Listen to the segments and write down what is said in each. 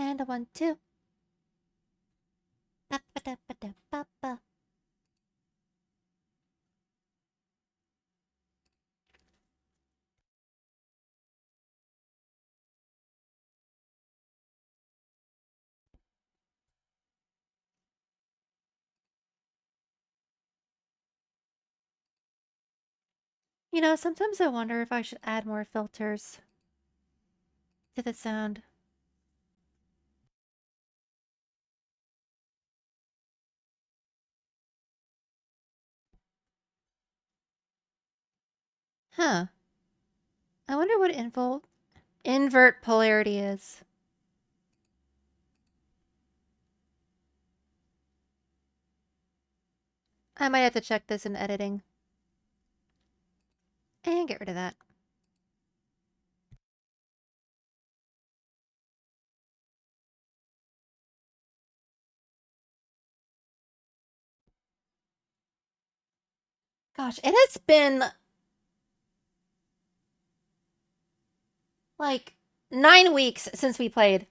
And a 1, 2. Ba-ba-da-ba-da-ba-ba. You know, sometimes I wonder if I should add more filters to the sound. Huh. I wonder what invert polarity is. I might have to check this in editing. And get rid of that. Gosh, it has been like 9 weeks since we played.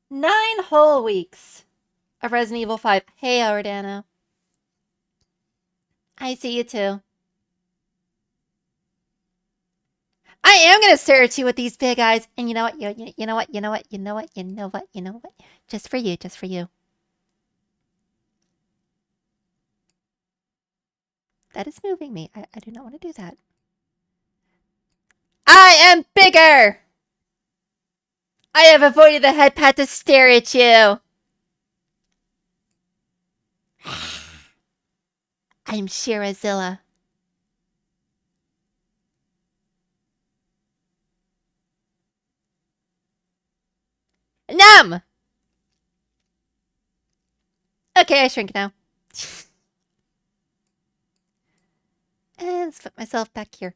9 whole weeks of Resident Evil 5. Hey, Jordano. I see you too. I am gonna stare at you with these big eyes. And you know what? You know what? You know what? You know what? You know what? You know what? Just for you. Just for you. That is moving me. I do not want to do that. I am bigger! I have avoided the head pat to stare at you. I'm Shirazilla. Numb! Okay, I shrink now. And let's put myself back here.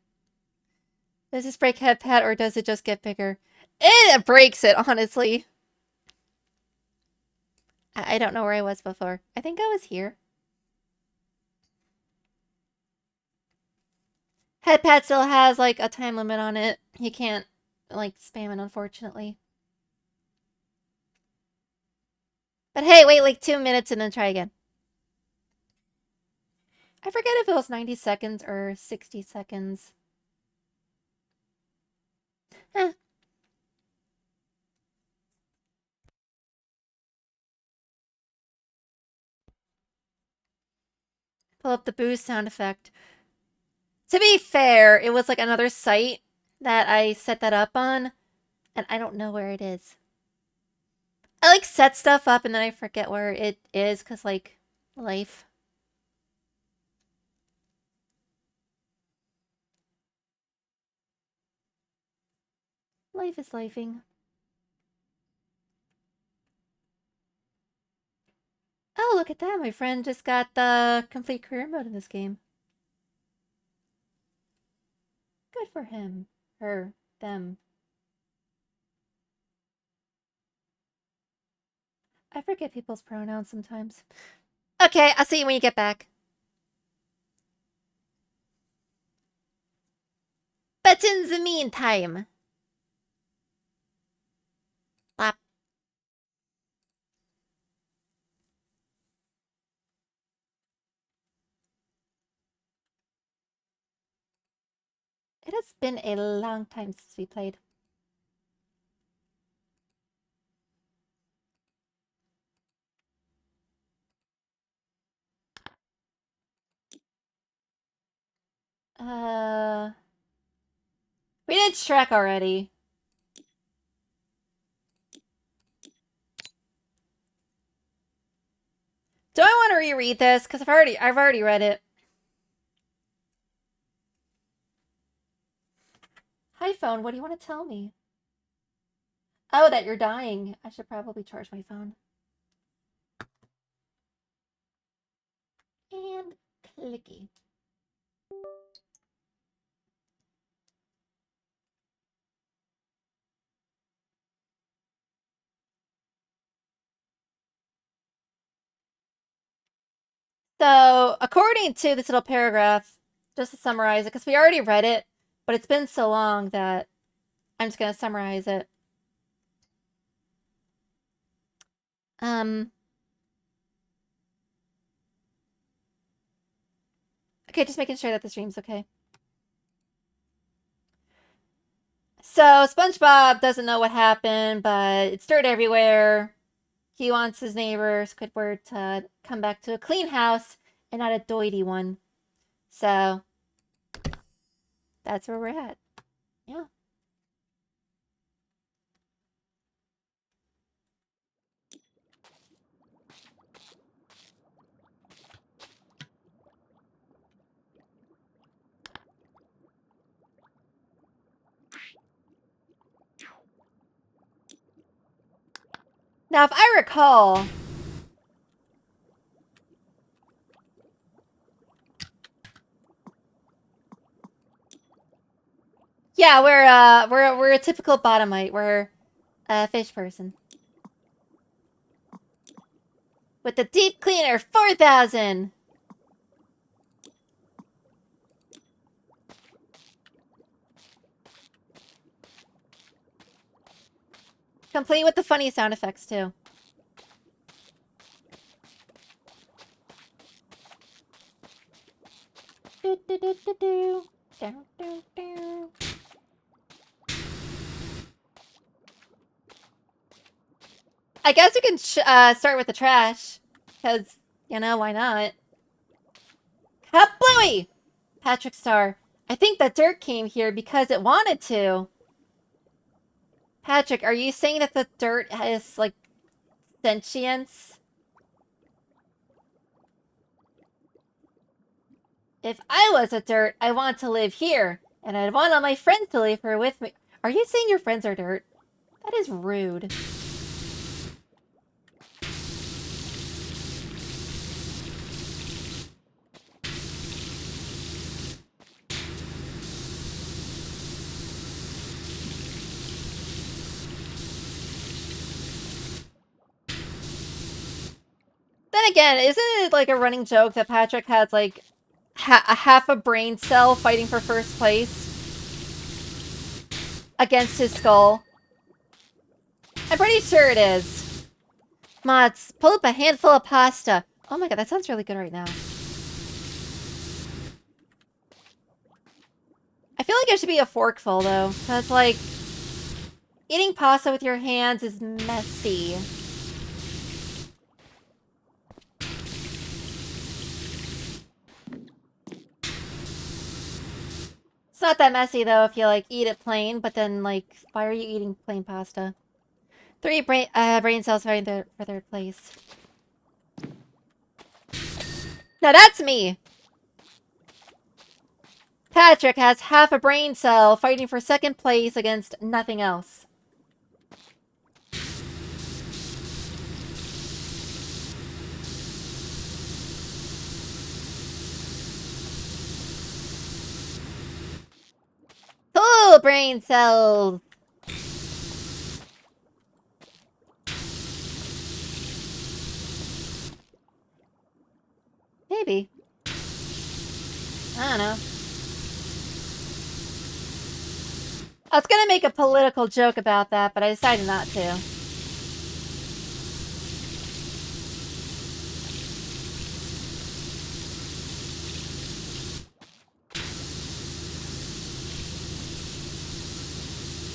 Does this break head pat or does it just get bigger? It breaks it, honestly. I don't know where I was before. I think I was here. Head pat still has like a time limit on it. You can't like spam it, unfortunately. But hey, wait like 2 minutes and then try again. I forget if it was 90 seconds or 60 seconds. Eh. Pull up the boost sound effect. To be fair, it was like another site that I set that up on, and I don't know where it is. I like set stuff up and then I forget where it is because like life. Life is lifing. Oh, look at that. My friend just got the complete career mode in this game. Good for him. Her. Them. I forget people's pronouns sometimes. Okay, I'll see you when you get back. But in the meantime... Lap. It has been a long time since we played. We did Shrek already. Do I want to reread this? Because I've already read it. Hi, phone. What do you want to tell me? Oh, that you're dying. I should probably charge my phone. And clicky. So, according to this little paragraph, just to summarize it, because we already read it, but it's been so long that I'm just going to summarize it. Okay, just making sure that the stream's okay. So, SpongeBob doesn't know what happened, but it's dirt everywhere. He wants his neighbor, Squidward, to come back to a clean house and not a doity one. So, that's where we're at. Yeah. Now, if I recall, yeah, we're a typical bottomite. We're a fish person with the deep cleaner 4000. Complete with the funny sound effects too. Do, do, do, do, do. Do, do, do. I guess we can start with the trash. Because, you know, why not? Kablooey! Patrick Star. I think the dirt came here because it wanted to. Patrick, are you saying that the dirt has, like, sentience? If I was a dirt, I want to live here. And I'd want all my friends to live here with me. Are you saying your friends are dirt? That is rude. Then again, isn't it like a running joke that Patrick has like half a brain cell fighting for first place against his skull? I'm pretty sure it is. Mods, pull up a handful of pasta. Oh my god, that sounds really good right now. I feel like it should be a forkful though, because like eating pasta with your hands is messy. It's not that messy though if you like eat it plain, but then like, why are you eating plain pasta? 3 brain cells fighting for their place. Now that's me! Patrick has half a brain cell fighting for second place against nothing else. Full brain cells! Maybe. I don't know. I was gonna make a political joke about that, but I decided not to.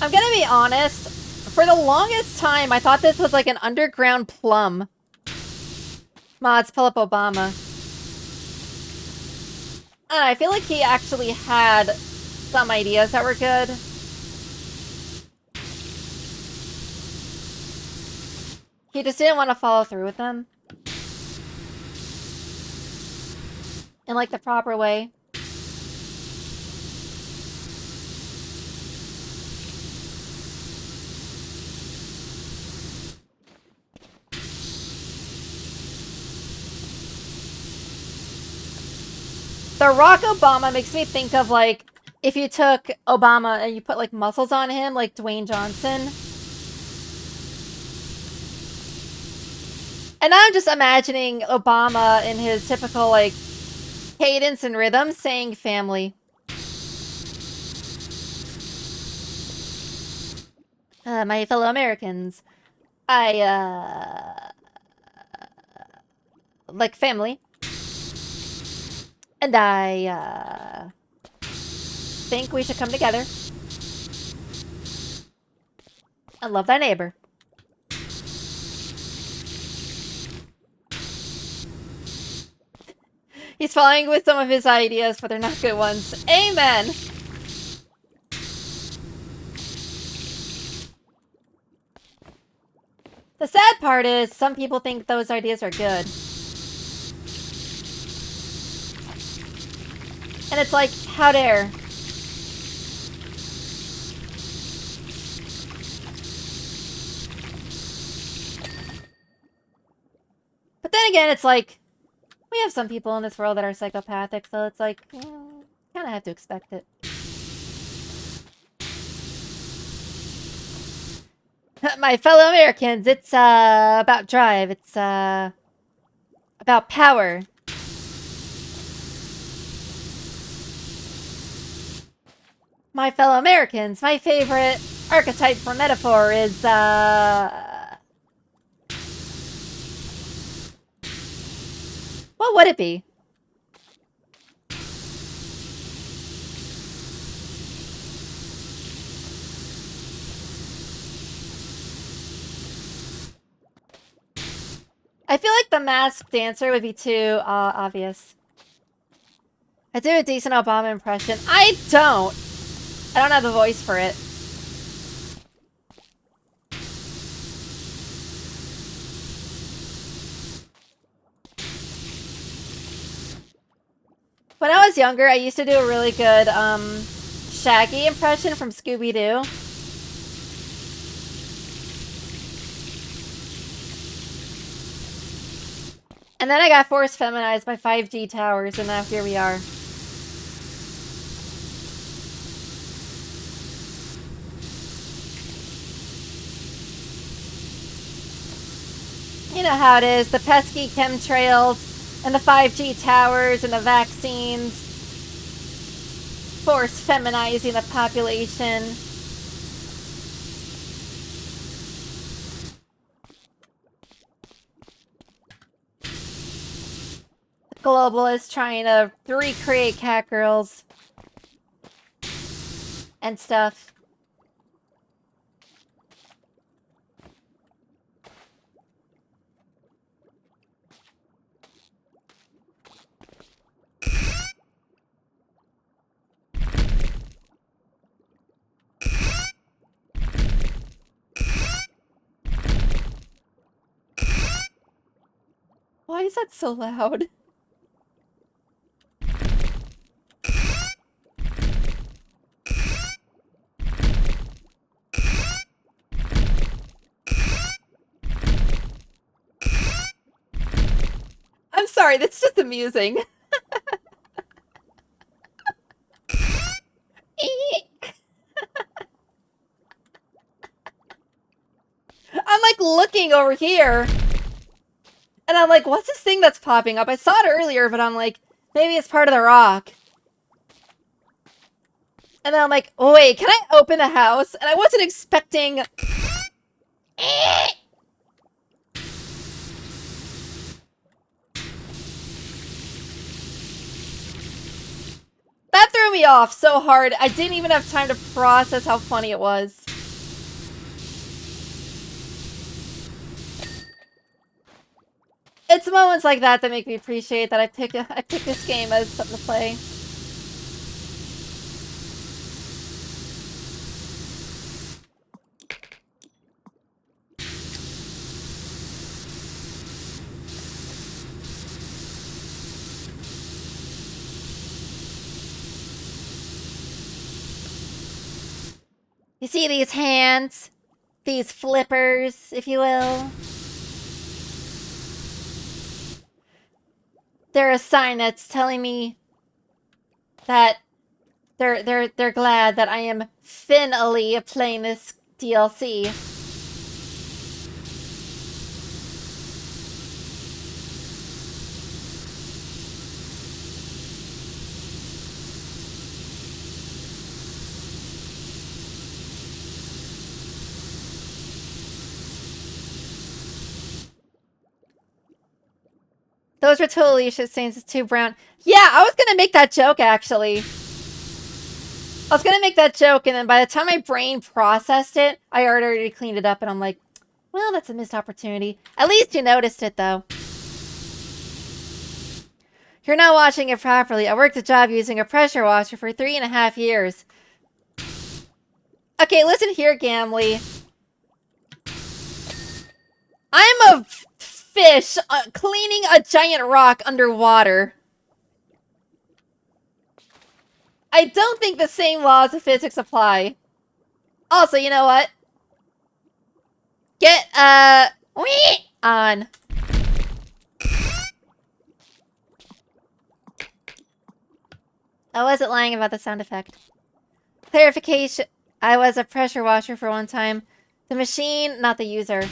I'm gonna be honest. For the longest time, I thought this was like an underground plum. Mods, pull up Obama. I feel like he actually had some ideas that were good. He just didn't want to follow through with them. In like the proper way. Barack Obama makes me think of like if you took Obama and you put like muscles on him like Dwayne Johnson. And I'm just imagining Obama in his typical like cadence and rhythm saying family. My fellow Americans, I like family. And I think we should come together and love thy neighbor. He's following with some of his ideas, but they're not good ones. Amen! The sad part is, some people think those ideas are good. And it's like, how dare. But then again, it's like, we have some people in this world that are psychopathic, so it's like, kind of have to expect it. My fellow Americans, it's about drive. It's about power. My fellow Americans, my favorite archetype for metaphor is what would it be? I feel like the masked dancer would be too obvious. I do a decent Obama impression. I don't have the voice for it. When I was younger, I used to do a really good Shaggy impression from Scooby-Doo. And then I got force feminized by 5G towers, and now here we are. You know how it is, the pesky chemtrails, and the 5G towers, and the vaccines. Force feminizing the population. The globalists trying to recreate cat girls. And stuff. Why is that so loud? I'm sorry, that's just amusing. I'm like looking over here. And I'm like, what's this thing that's popping up? I saw it earlier, but I'm like, maybe it's part of the rock. And then I'm like, oh wait, can I open the house? And I wasn't expecting... That threw me off so hard. I didn't even have time to process how funny it was. It's moments like that that make me appreciate that I pick this game as something to play. You see these hands? These flippers, if you will? They're a sign that's telling me that they're glad that I am finally playing this DLC. Those were totally shit stains. It's too brown. Yeah, I was gonna make that joke, actually. I was gonna make that joke, and then by the time my brain processed it, I already cleaned it up, and I'm like, well, that's a missed opportunity. At least you noticed it, though. You're not washing it properly. I worked a job using a pressure washer for 3.5 years. Okay, listen here, Gamly. I'm a fish cleaning a giant rock underwater. I don't think the same laws of physics apply. Also, you know what? Get, on. I wasn't lying about the sound effect. Clarification. I was a pressure washer for one time. The machine, not the user.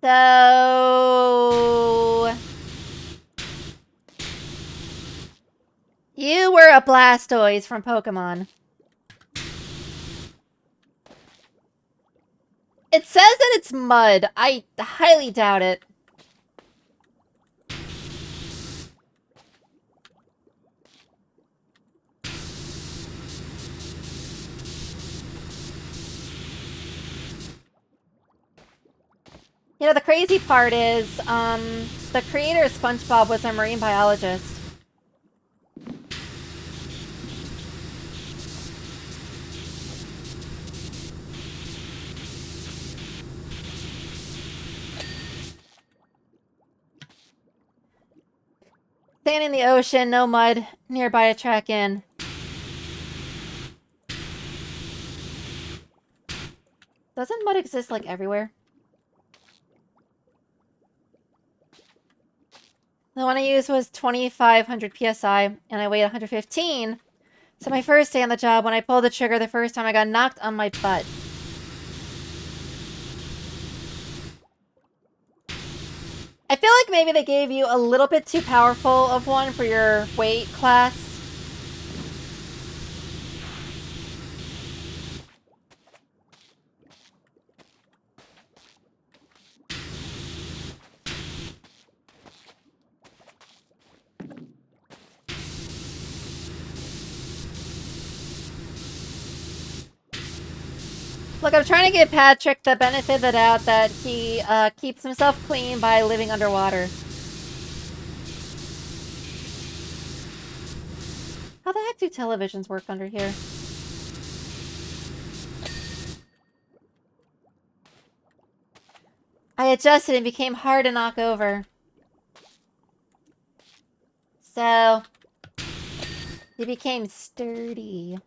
So... you were a Blastoise from Pokemon. It says that it's mud. I highly doubt it. You know, the crazy part is, the creator of SpongeBob was a marine biologist. Sand in the ocean, no mud, nearby to track in. Doesn't mud exist, like, everywhere? The one I used was 2,500 PSI, and I weighed 115. So my first day on the job, when I pulled the trigger the first time, I got knocked on my butt. I feel like maybe they gave you a little bit too powerful of one for your weight class. Look, I'm trying to give Patrick the benefit of the doubt that he keeps himself clean by living underwater. How the heck do televisions work under here? I adjusted and became hard to knock over. So, he became sturdy.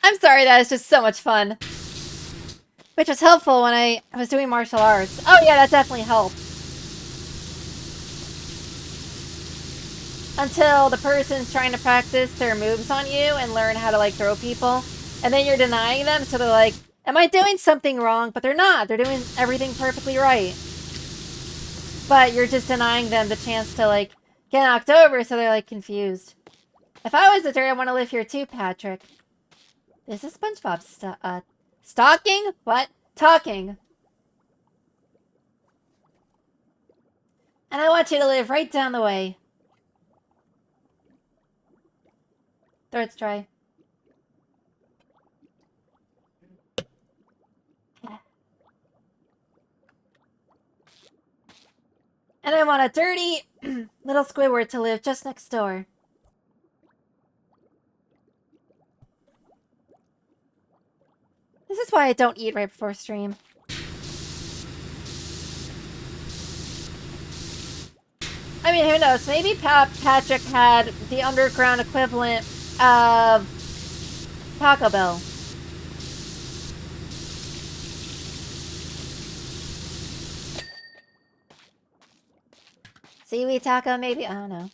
I'm sorry, that is just so much fun. Which was helpful when I was doing martial arts. Oh yeah, that definitely helped. Until the person's trying to practice their moves on you and learn how to, like, throw people. And then you're denying them, so they're like, am I doing something wrong? But they're not. They're doing everything perfectly right. But you're just denying them the chance to, like, get knocked over, so they're, like, confused. If I was a dirt, I want to live here too, Patrick. This is SpongeBob stalking? What? Talking. And I want you to live right down the way. Throat's dry. And I want a dirty little Squidward to live just next door. This is why I don't eat right before stream. I mean, who knows? Maybe Patrick had the underground equivalent of Taco Bell. Seaweed taco, maybe? I don't know.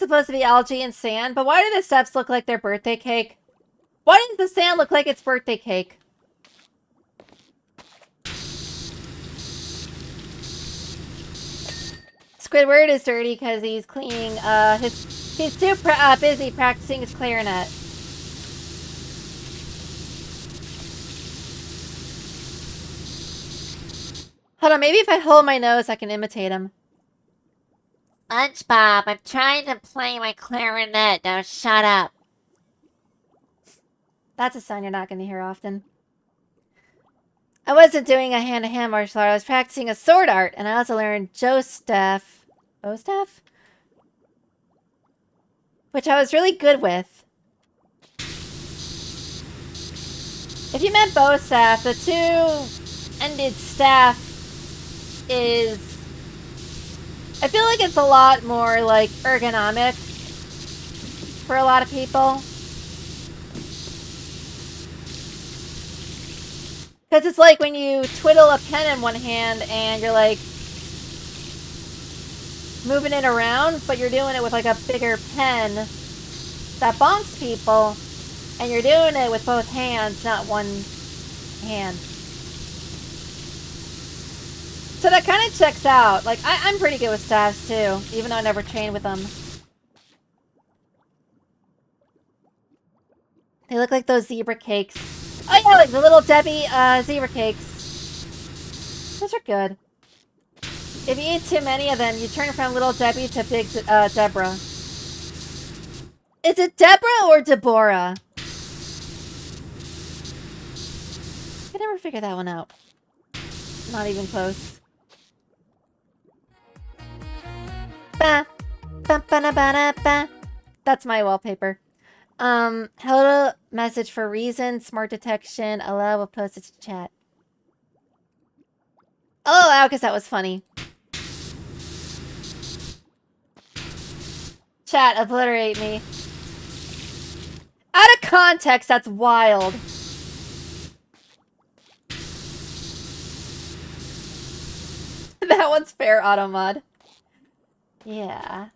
supposed to be algae and sand, but why do the steps look like their birthday cake? Why does the sand look like its birthday cake? Squidward is dirty because he's cleaning he's too busy practicing his clarinet. Hold on, maybe if I hold my nose, I can imitate him. SpongeBob, I'm trying to play my clarinet. Now shut up. That's a sound you're not going to hear often. I wasn't doing a hand-to-hand martial art. I was practicing a sword art, and I also learned Joe staff. Bow staff? Which I was really good with. If you meant bow staff, the two-ended staff is... I feel like it's a lot more, like, ergonomic for a lot of people. Because it's like when you twiddle a pen in one hand and you're, like, moving it around, but you're doing it with, like, a bigger pen that bonks people, and you're doing it with both hands, not one hand. So that kind of checks out. Like, I'm pretty good with staffs, too, even though I never trained with them. They look like those zebra cakes. Oh, yeah, like the Little Debbie zebra cakes. Those are good. If you eat too many of them, you turn from Little Debbie to Big Deborah. Is it Deborah or Deborah? I never figured that one out. Not even close. Ba, ba, ba, ba, ba, ba. That's my wallpaper. Hello message for reason, smart detection, allow will post it to chat. Oh, wow, because that was funny. Chat, obliterate me. Out of context, that's wild. That one's fair, Automod. Yeah.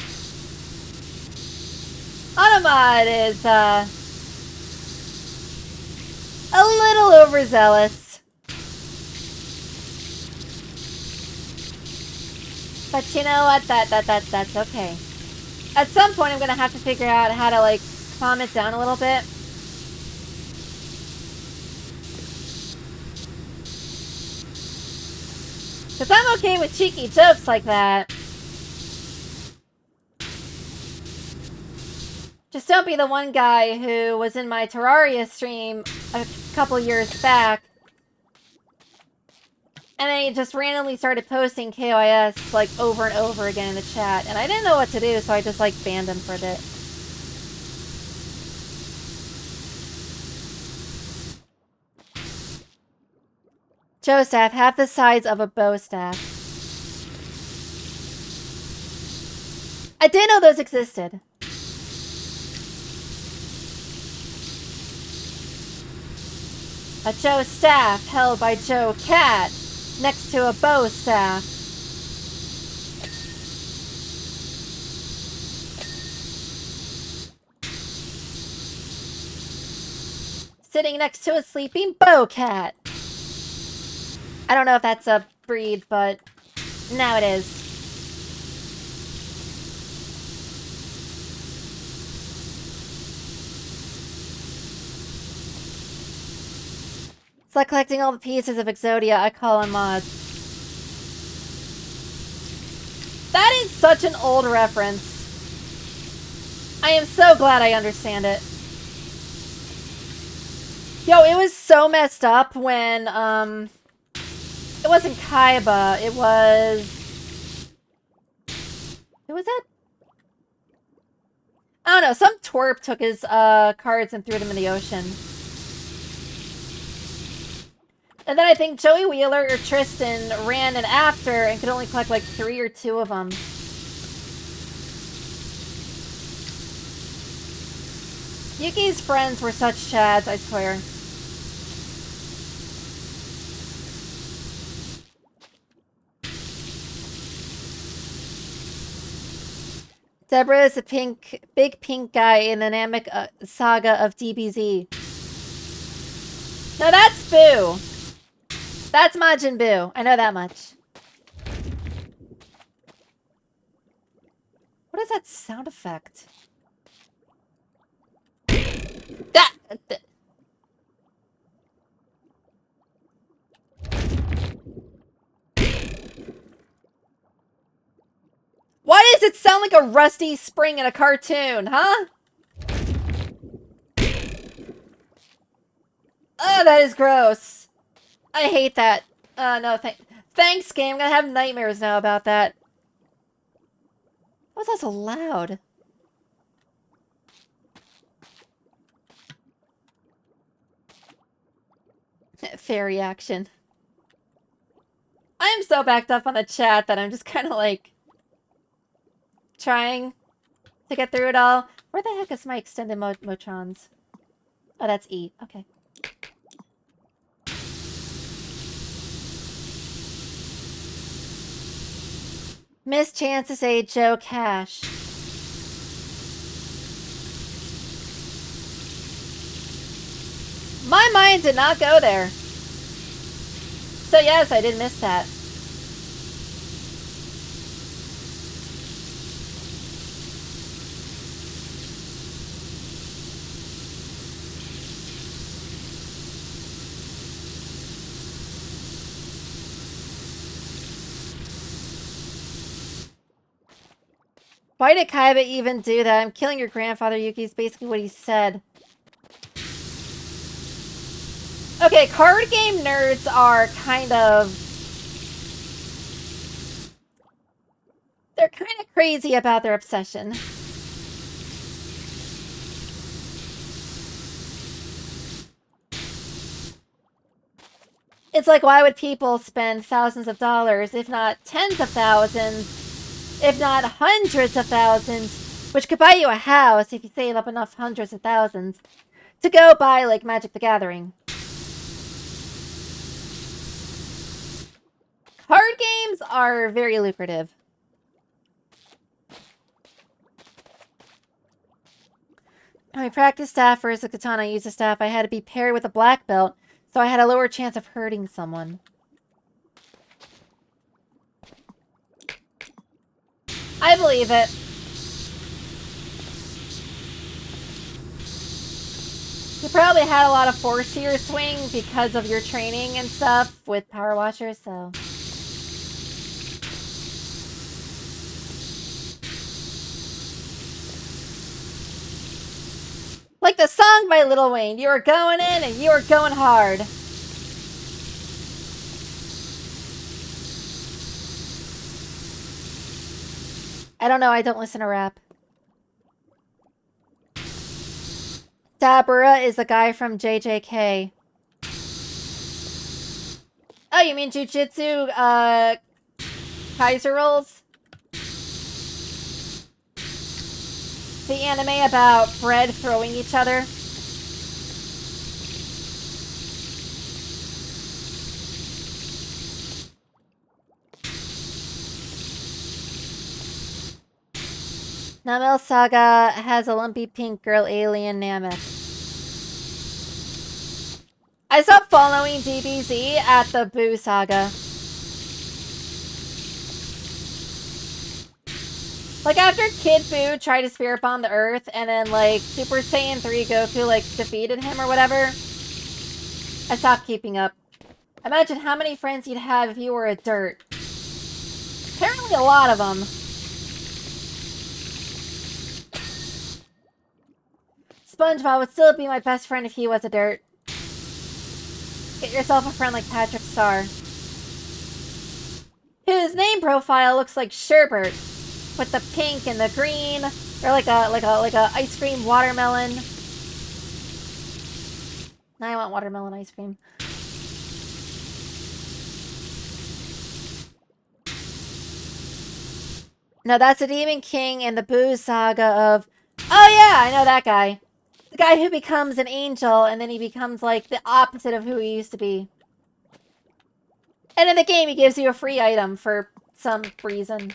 Automod is, a little overzealous. But you know what? That's okay. At some point, I'm gonna have to figure out how to, like, calm it down a little bit. Because I'm okay with cheeky jokes like that. Just don't be the one guy who was in my Terraria stream a couple years back. And then he just randomly started posting KOIS, like, over and over again in the chat. And I didn't know what to do, so I just, like, banned him for a bit. Joe staff, half the size of a bow staff. I didn't know those existed. A Joe staff held by Joe Cat next to a bow staff. Sitting next to a sleeping bow cat. I don't know if that's a breed, but now it is. It's like collecting all the pieces of Exodia. I call on mods. That is such an old reference. I am so glad I understand it. Yo, it was so messed up when, it wasn't Kaiba, it was... Who was it? I don't know, some twerp took his, cards and threw them in the ocean. And then I think Joey Wheeler or Tristan ran in after and could only collect like 3 or 2 of them. Yuki's friends were such chads, I swear. Deborah is a big pink guy in the Namek saga of DBZ. No, that's Boo. That's Majin Buu. I know that much. What is that sound effect? Why does it sound like a rusty spring in a cartoon, huh? Oh, that is gross. I hate that. No, thanks, game. I'm gonna have nightmares now about that. What was that so loud? Fair reaction. I'm so backed up on the chat that I'm just kind of like trying to get through it all. Where the heck is my extended Motrons? Oh, that's E. Okay. Miss Chance to say Joe Cash. My mind did not go there. So yes, I did miss that. Why did Kaiba even do that? I'm killing your grandfather, Yuki, is basically what he said. Okay, card game nerds are kind of... They're kind of crazy about their obsession. It's like, why would people spend thousands of dollars, if not tens of thousands, if not hundreds of thousands, which could buy you a house if you save up enough hundreds of thousands, to go buy, like, Magic the Gathering? Card games are very lucrative. When I practiced staff versus a katana, I used a staff. I had to be paired with a black belt, so I had a lower chance of hurting someone. I believe it. You probably had a lot of force to your swing because of your training and stuff with power washers, so... Like the song by Lil Wayne, you are going in and you are going hard. I don't know, I don't listen to rap. Dabura is the guy from JJK. Oh, you mean Jujutsu, Kaiser rolls? The anime about bread throwing each other? Namel Saga has a lumpy pink girl alien Namek. I stopped following DBZ at the Boo Saga. Like, after Kid Buu tried to spirit bomb the Earth, and then, like, Super Saiyan 3 Goku, like, defeated him or whatever, I stopped keeping up. Imagine how many friends you'd have if you were a dirt. Apparently a lot of them. SpongeBob would still be my best friend if he was a dirt. Get yourself a friend like Patrick Star. His name profile looks like Sherbert, with the pink and the green, or like a ice cream watermelon. Now I want watermelon ice cream. No, that's a Demon King in the Boo Saga of... Oh yeah, I know that guy. The guy who becomes an angel, and then he becomes, like, the opposite of who he used to be. And in the game, he gives you a free item for some reason.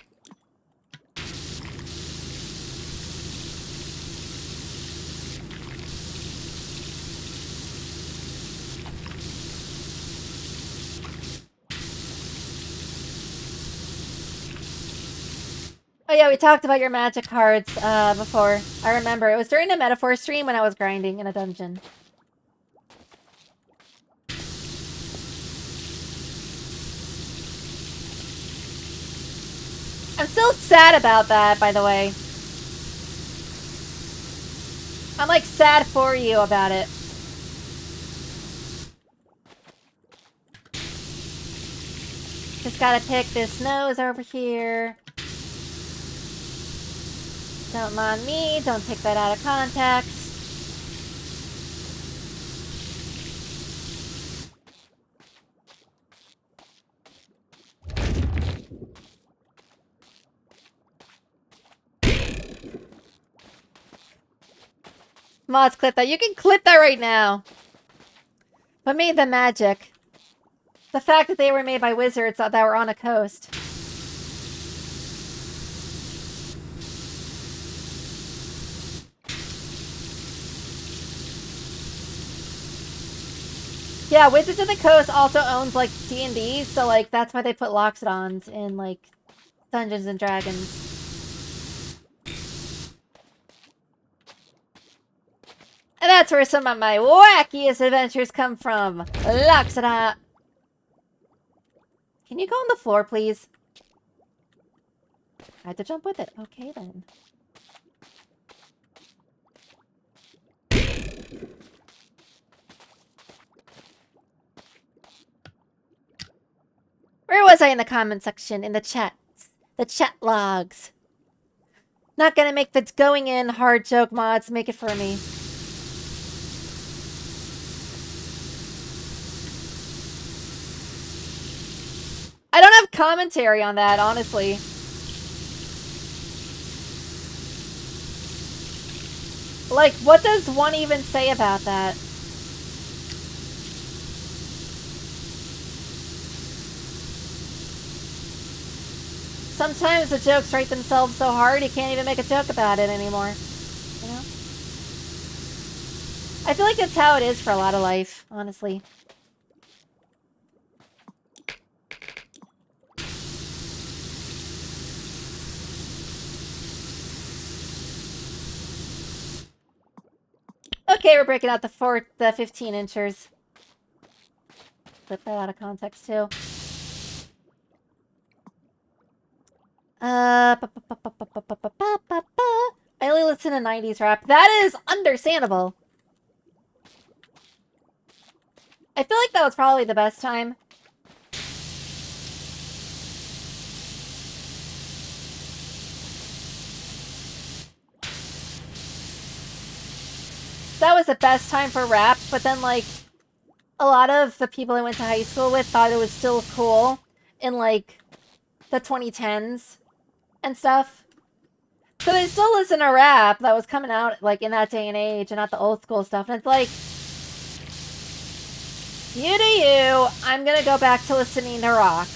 Oh yeah, we talked about your magic cards before. I remember. It was during a metaphor stream when I was grinding in a dungeon. I'm still sad about that, by the way. I'm like sad for you about it. Just gotta pick this nose over here. Don't mind me, don't take that out of context. Mods, clip that. You can clip that right now. What made them magic? The fact that they were made by wizards that were on a coast. Yeah, Wizards of the Coast also owns, like, D&D, so, like, that's why they put Loxodons in, like, Dungeons and Dragons. And that's where some of my wackiest adventures come from. Loxodon! Can you go on the floor, please? I had to jump with it. Okay, then. Where was I in the comment section? In the chat. The chat logs. Not gonna make the going in hard joke, mods. Make it for me. I don't have commentary on that, honestly. Like, what does one even say about that? Sometimes the jokes write themselves so hard you can't even make a joke about it anymore. You know? I feel like that's how it is for a lot of life, honestly. Okay, we're breaking out the 15 inchers. Flip that out of context, too. I only listen to 90s rap. That is understandable. I feel like that was probably the best time. That was the best time for rap, but then, like, a lot of the people I went to high school with thought it was still cool in, like, the 2010s and stuff. So they still listen to rap that was coming out, like, in that day and age, and not the old school stuff. And it's like, you do you, I'm gonna go back to listening to rock.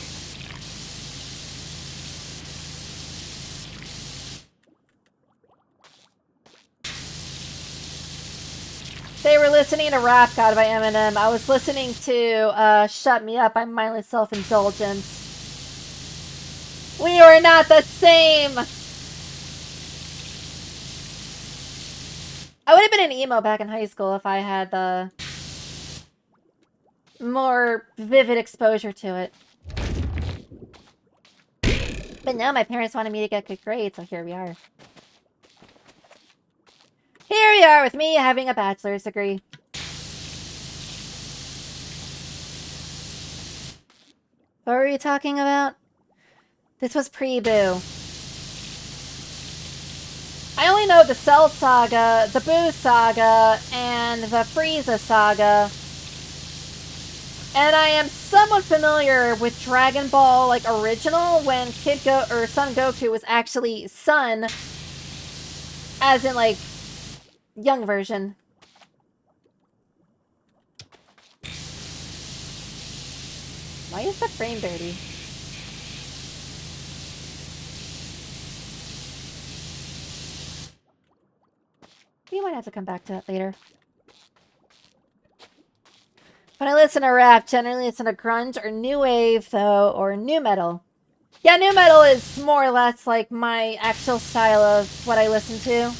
They were listening to Rap God by Eminem. I was listening to Shut Me Up by Mindless Self-Indulgence. We were not the same! I would have been an emo back in high school if I had the more vivid exposure to it. But no, my parents wanted me to get good grades, so here we are. Here we are with me having a bachelor's degree. What were we talking about? This was pre-Boo. I only know the Cell Saga, the Boo Saga, and the Frieza Saga. And I am somewhat familiar with Dragon Ball, like, original, when Son Goku was actually Son, as in, like, young version. Why is the frame dirty? We might have to come back to that later. When I listen to rap, generally listen to grunge or new wave, though, or new metal. Yeah, new metal is more or less like my actual style of what I listen to.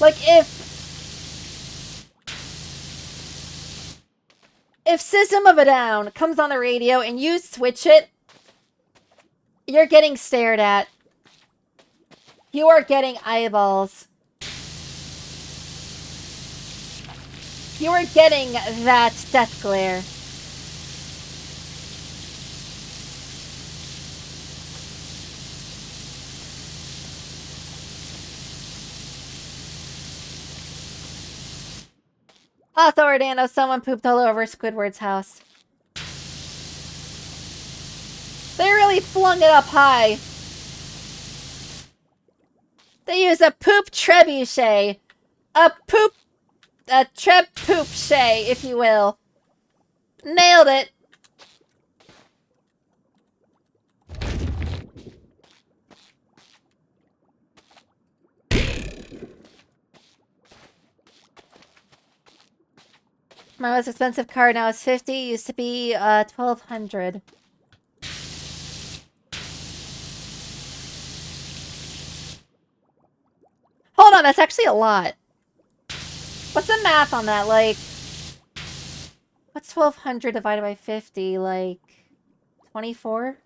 Like if System of a Down comes on the radio and you switch it, you're getting stared at. You are getting eyeballs. You are getting that death glare. Also, Ordano, someone pooped all over Squidward's house. They really flung it up high. They used a poop trebuchet. A trebuchet, if you will. Nailed it. My most expensive card now is 50. Used to be 1,200. Hold on, that's actually a lot. What's the math on that? Like, what's 1,200 divided by 50? Like, 24?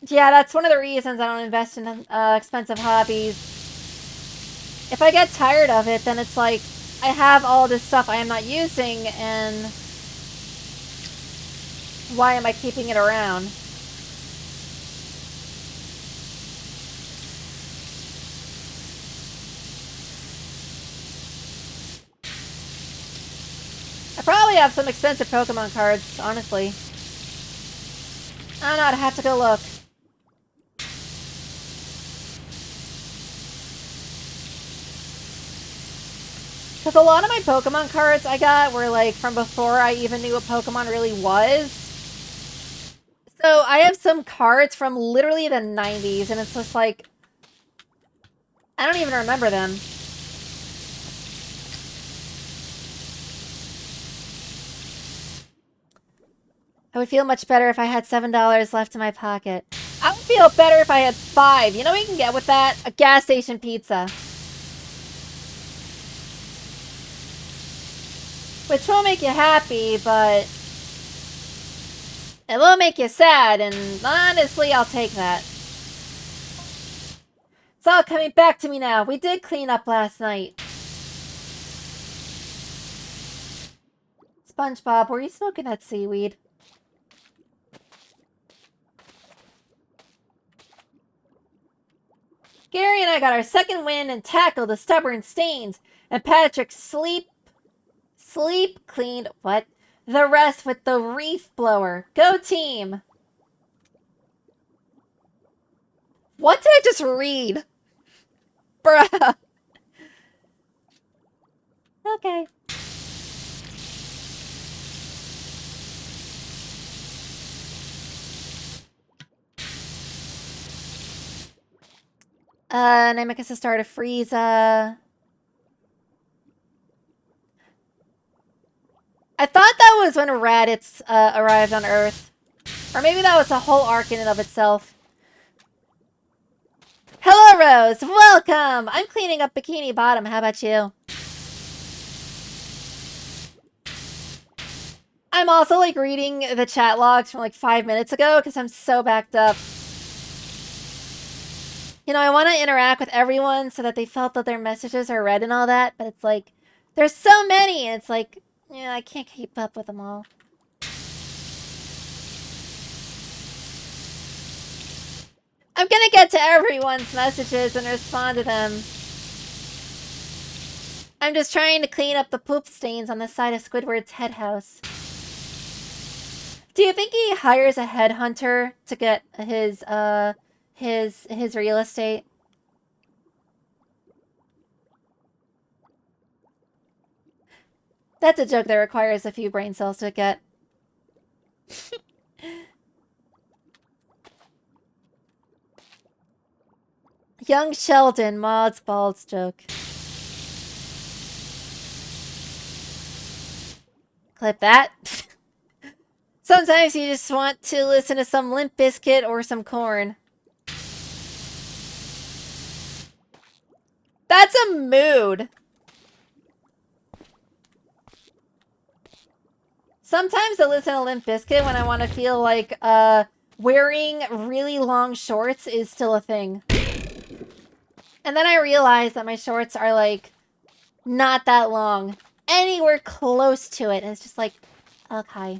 Yeah, that's one of the reasons I don't invest in expensive hobbies. If I get tired of it, then it's like, I have all this stuff I am not using, and why am I keeping it around? I probably have some expensive Pokemon cards, honestly. I don't know, I'd have to go look. Because a lot of my Pokemon cards I got were like from before I even knew what Pokemon really was. So I have some cards from literally the 90s, and it's just like, I don't even remember them. I would feel much better if I had $7 left in my pocket. I would feel better if I had 5. You know what you can get with that? A gas station pizza. Which won't make you happy, but it will make you sad, and honestly, I'll take that. It's all coming back to me now. We did clean up last night. SpongeBob, were you smoking that seaweed? Gary and I got our second win and tackled the stubborn stains, and Patrick sleep cleaned what? The rest with the reef blower. Go team! What did I just read? Bruh. Okay. Namekus has started Frieza. I thought that was when Raditz arrived on Earth. Or maybe that was a whole arc in and of itself. Hello, Rose! Welcome! I'm cleaning up Bikini Bottom. How about you? I'm also, like, reading the chat logs from, like, 5 minutes ago because I'm so backed up. You know, I want to interact with everyone so that they felt that their messages are read and all that, but it's like, there's so many, and it's like, yeah, I can't keep up with them all. I'm gonna get to everyone's messages and respond to them. I'm just trying to clean up the poop stains on the side of Squidward's head house. Do you think he hires a headhunter to get his real estate? That's a joke that requires a few brain cells to get. Young Sheldon, Maud's balls joke. Clip that. Sometimes you just want to listen to some Limp Bizkit or some Corn. That's a mood. Sometimes I listen to Limp Bizkit when I want to feel like wearing really long shorts is still a thing. And then I realize that my shorts are like not that long. Anywhere close to it. And it's just like, okay.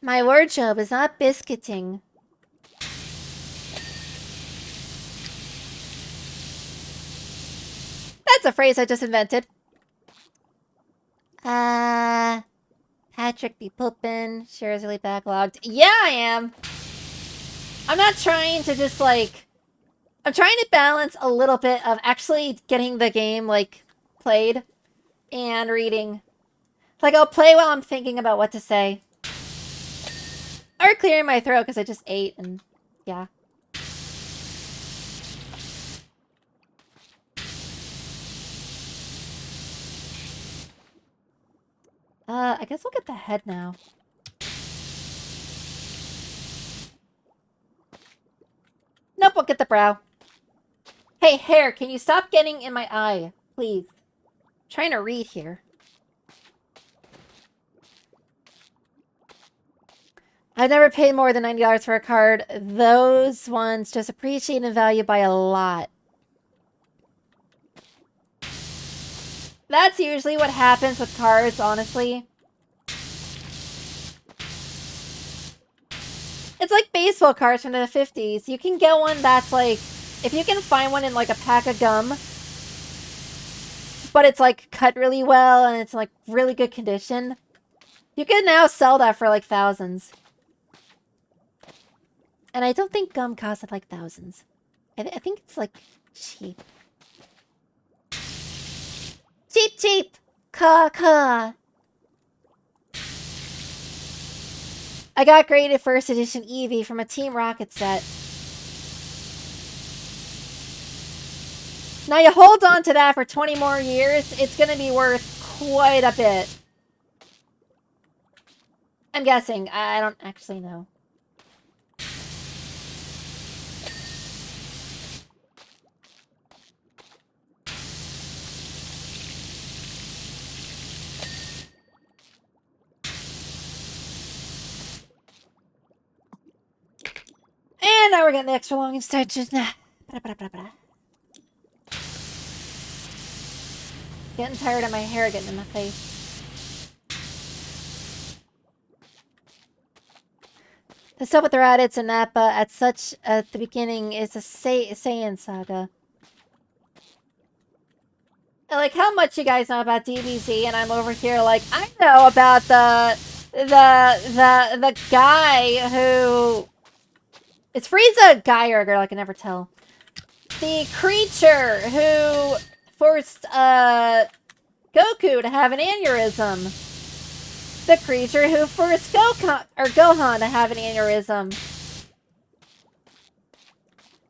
My wardrobe is not biscuiting. That's a phrase I just invented. Patrick be poopin'. Shares really backlogged. Yeah, I am. I'm not trying to just like... I'm trying to balance a little bit of actually getting the game, like, played and reading. Like, I'll play while I'm thinking about what to say. Or clearing my throat because I just ate and... yeah. I guess we'll get the head now. Nope, we'll get the brow. Hey, hair, can you stop getting in my eye? Please. I'm trying to read here. I've never paid more than $90 for a card. Those ones just appreciate in value by a lot. That's usually what happens with cards, honestly. It's like baseball cards from the 50s. You can get one that's like... if you can find one in like a pack of gum, but it's like cut really well and it's like really good condition, you can now sell that for like thousands. And I don't think gum costs like thousands. I think it's like cheap. Cheap, cheap! Ka. I got graded first edition Eevee from a Team Rocket set. Now you hold on to that for 20 more years, it's gonna be worth quite a bit. I'm guessing. I don't actually know. And now we're getting the extra long extension. Getting tired of my hair getting in my face. The stuff with the Raditz and Nappa at the beginning is a Saiyan saga. Like, how much you guys know about DBZ, and I'm over here like, I know about the guy who... Is Frieza a guy or a girl? I can never tell. The creature who forced Goku to have an aneurysm. The creature who forced Gohan to have an aneurysm.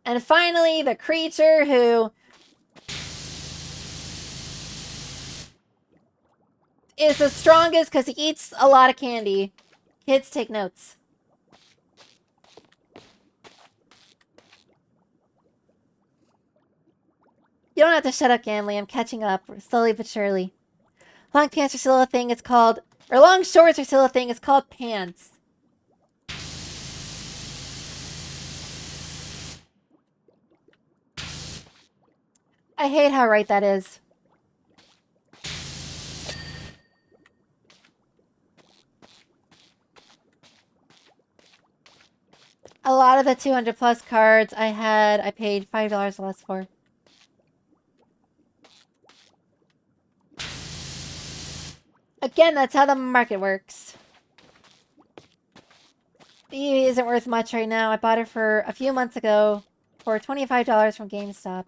And finally, the creature who is the strongest because he eats a lot of candy. Kids, take notes. You don't have to shut up, Ganley. I'm catching up, slowly but surely. Long pants are still a thing, it's called... Or long shorts are still a thing, it's called pants. I hate how right that is. A lot of the 200 plus cards I paid $5 less for. Again, that's how the market works. The EV isn't worth much right now. I bought it for a few months ago for $25 from GameStop.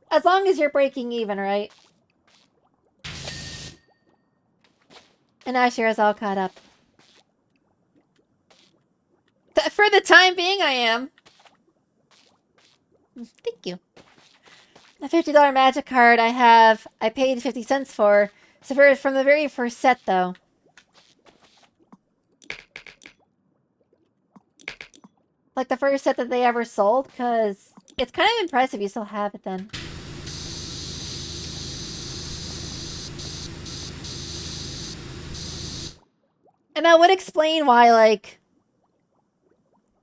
As long as you're breaking even, right? And Ashira's all caught up. For the time being, I am. Thank you. The $50 magic card I paid 50 cents for. So from the very first set, though. Like the first set that they ever sold, because it's kind of impressive you still have it then. And that would explain why, like,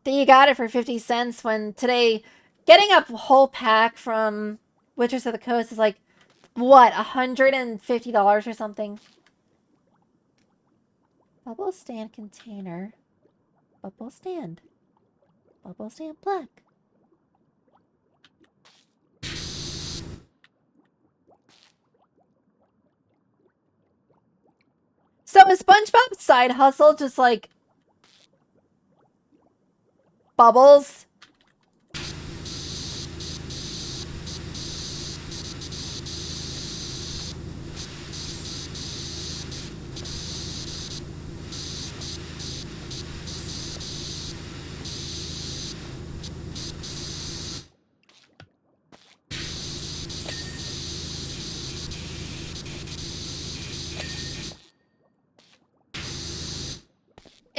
that you got it for 50 cents when today getting a whole pack from Witchers of the Coast is like, what, $150 or something? Bubble stand container. Bubble stand. Bubble stand black. So is SpongeBob's side hustle just like bubbles?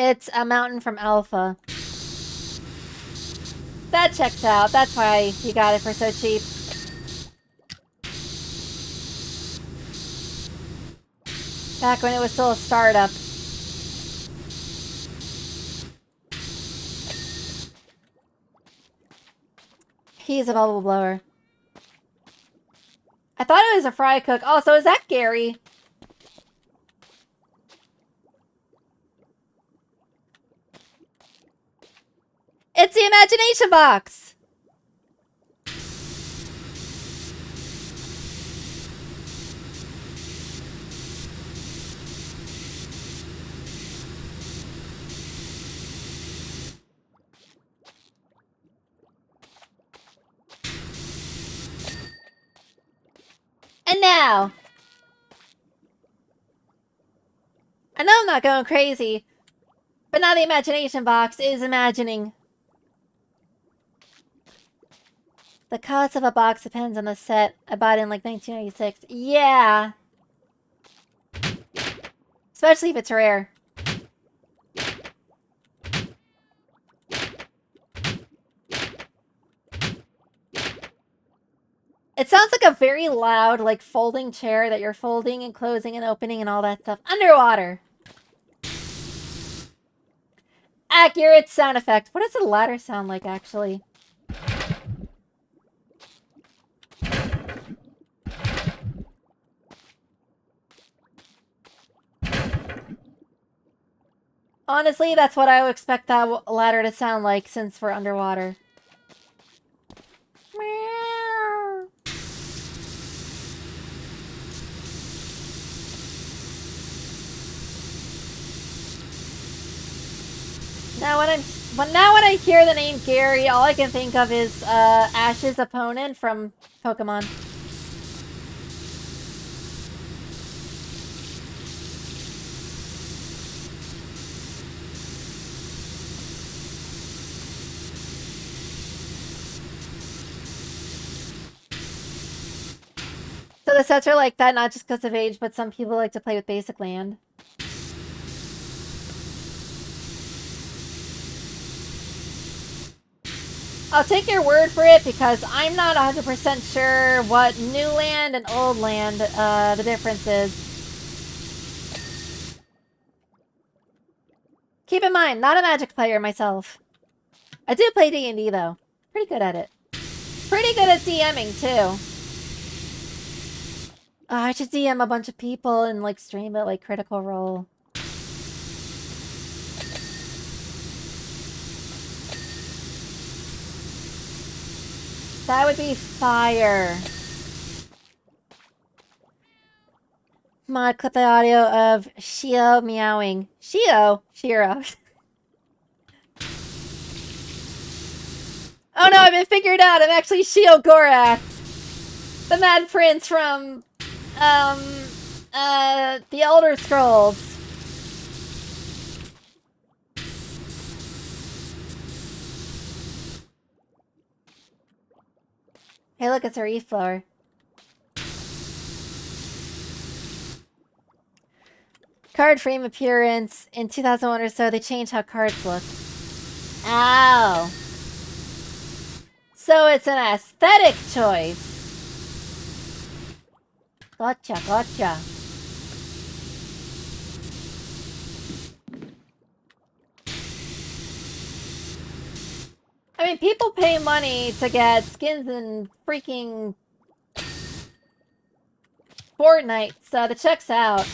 It's a mountain from Alpha. That checks out. That's why you got it for so cheap. Back when it was still a startup. He's a bubble blower. I thought it was a fry cook. Oh, so is that Gary? It's the imagination box! And now! I know I'm not going crazy, but now the imagination box is imagining. The cost of a box depends on the set. I bought it in like 1996. Yeah! Especially if it's rare. It sounds like a very loud, like, folding chair that you're folding and closing and opening and all that stuff. Underwater! Accurate sound effect. What does the ladder sound like, actually? Honestly, that's what I would expect that ladder to sound like since we're underwater. Meow. Now when I hear the name Gary, all I can think of is Ash's opponent from Pokemon. So the sets are like that not just because of age, but some people like to play with basic land. I'll take your word for it because I'm not 100% sure what new land and old land, the difference is. Keep in mind, not a Magic player myself. I do play D&D though. Pretty good at it. Pretty good at DMing too. I should DM a bunch of people and like stream it like Critical Role. That would be fire. Mod, clip the audio of Shio meowing. Shio? Shiro. Oh no, I've been figured out. I'm actually Shio Gorath. The Mad Prince from, The Elder Scrolls. Hey, look, it's a reef blower. Card frame appearance. In 2001 or so, they changed how cards look. Oh. So it's an aesthetic choice. Gotcha, gotcha. I mean, people pay money to get skins in freaking Fortnite, so the check's out.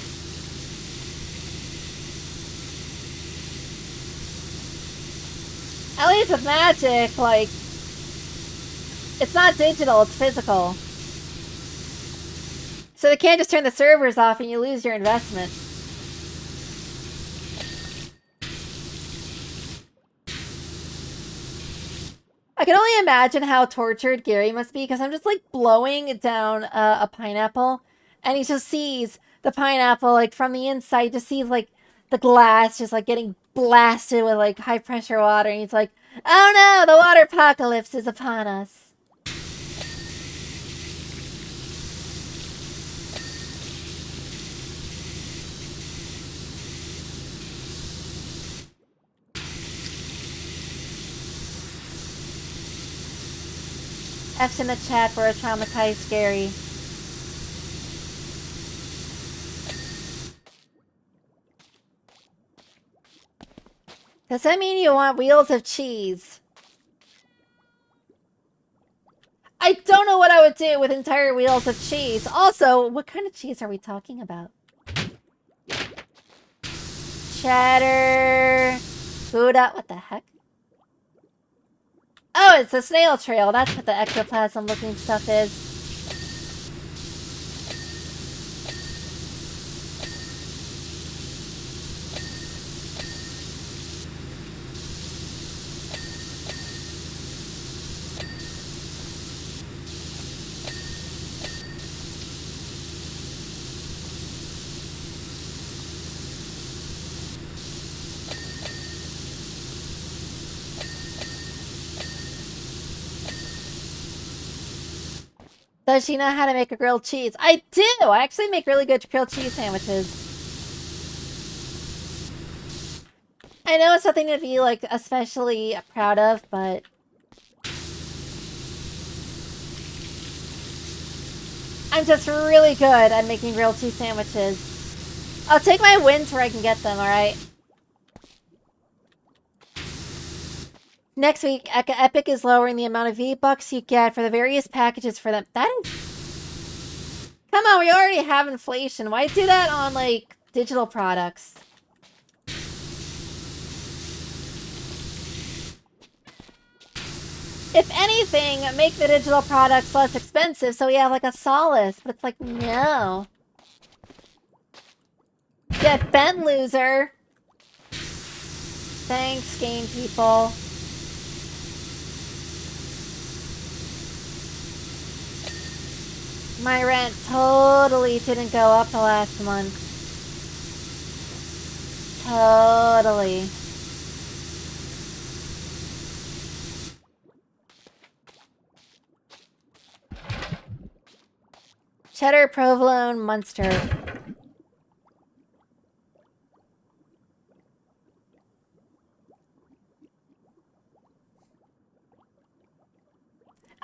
At least with Magic, like, it's not digital, it's physical. So they can't just turn the servers off and you lose your investment. I can only imagine how tortured Gary must be, because I'm just, like, blowing down a pineapple, and he just sees the pineapple, like, from the inside, just sees, like, the glass just, like, getting blasted with, like, high-pressure water, and he's like, oh no, the water apocalypse is upon us. F's in the chat for a traumatized Gary. Does that mean you want wheels of cheese? I don't know what I would do with entire wheels of cheese. Also, what kind of cheese are we talking about? Cheddar. Gouda. What the heck? Oh, it's a snail trail. That's what the ectoplasm looking stuff is. Does she know how to make a grilled cheese? I do! I actually make really good grilled cheese sandwiches. I know it's something to be, like, especially proud of, but... I'm just really good at making grilled cheese sandwiches. I'll take my wins where I can get them, alright? Next week, Epic is lowering the amount of V-Bucks you get for the various packages for them. That is... Come on, we already have inflation. Why do that on, like, digital products? If anything, make the digital products less expensive so we have, like, a solace. But it's like, no. Get bent, loser. Thanks, game people. My rent totally didn't go up the last month. Totally. Cheddar, provolone, Munster.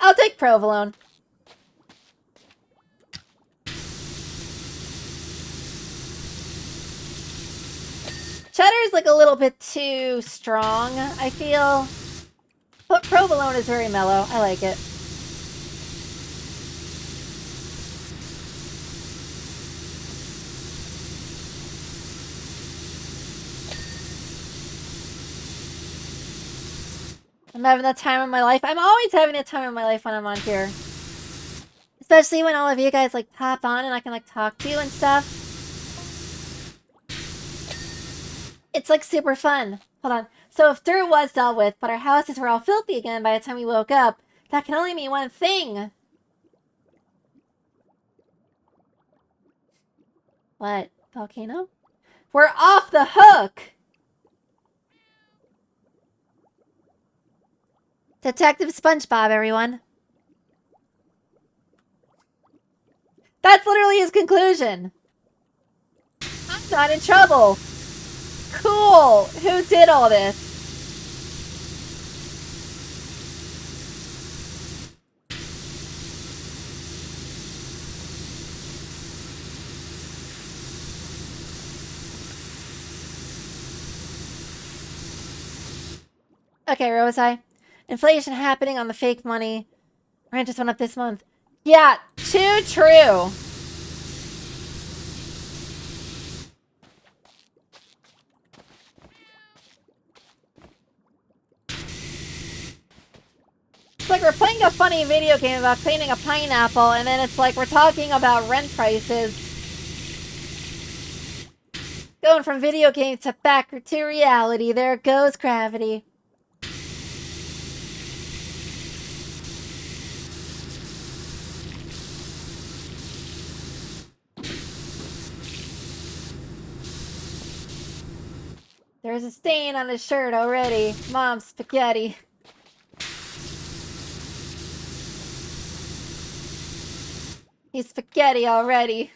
I'll take provolone. Cheddar's like a little bit too strong, I feel. But provolone is very mellow. I like it. I'm having the time of my life. I'm always having the time of my life when I'm on here. Especially when all of you guys, like, pop on and I can, like, talk to you and stuff. It's, like, super fun. Hold on. So if dirt was dealt with, but our houses were all filthy again by the time we woke up, that can only mean one thing. What? Volcano? We're off the hook! Detective SpongeBob, everyone. literally his conclusion. I'm not in trouble. Cool. Who did all this? Okay, where was I? Inflation happening on the fake money. Rent just went up this month. Yeah, too true. It's like we're playing a funny video game about cleaning a pineapple, and then it's like we're talking about rent prices. Going from video game to back to reality. There goes gravity. There's a stain on his shirt already. Mom's spaghetti. He's spaghetti already.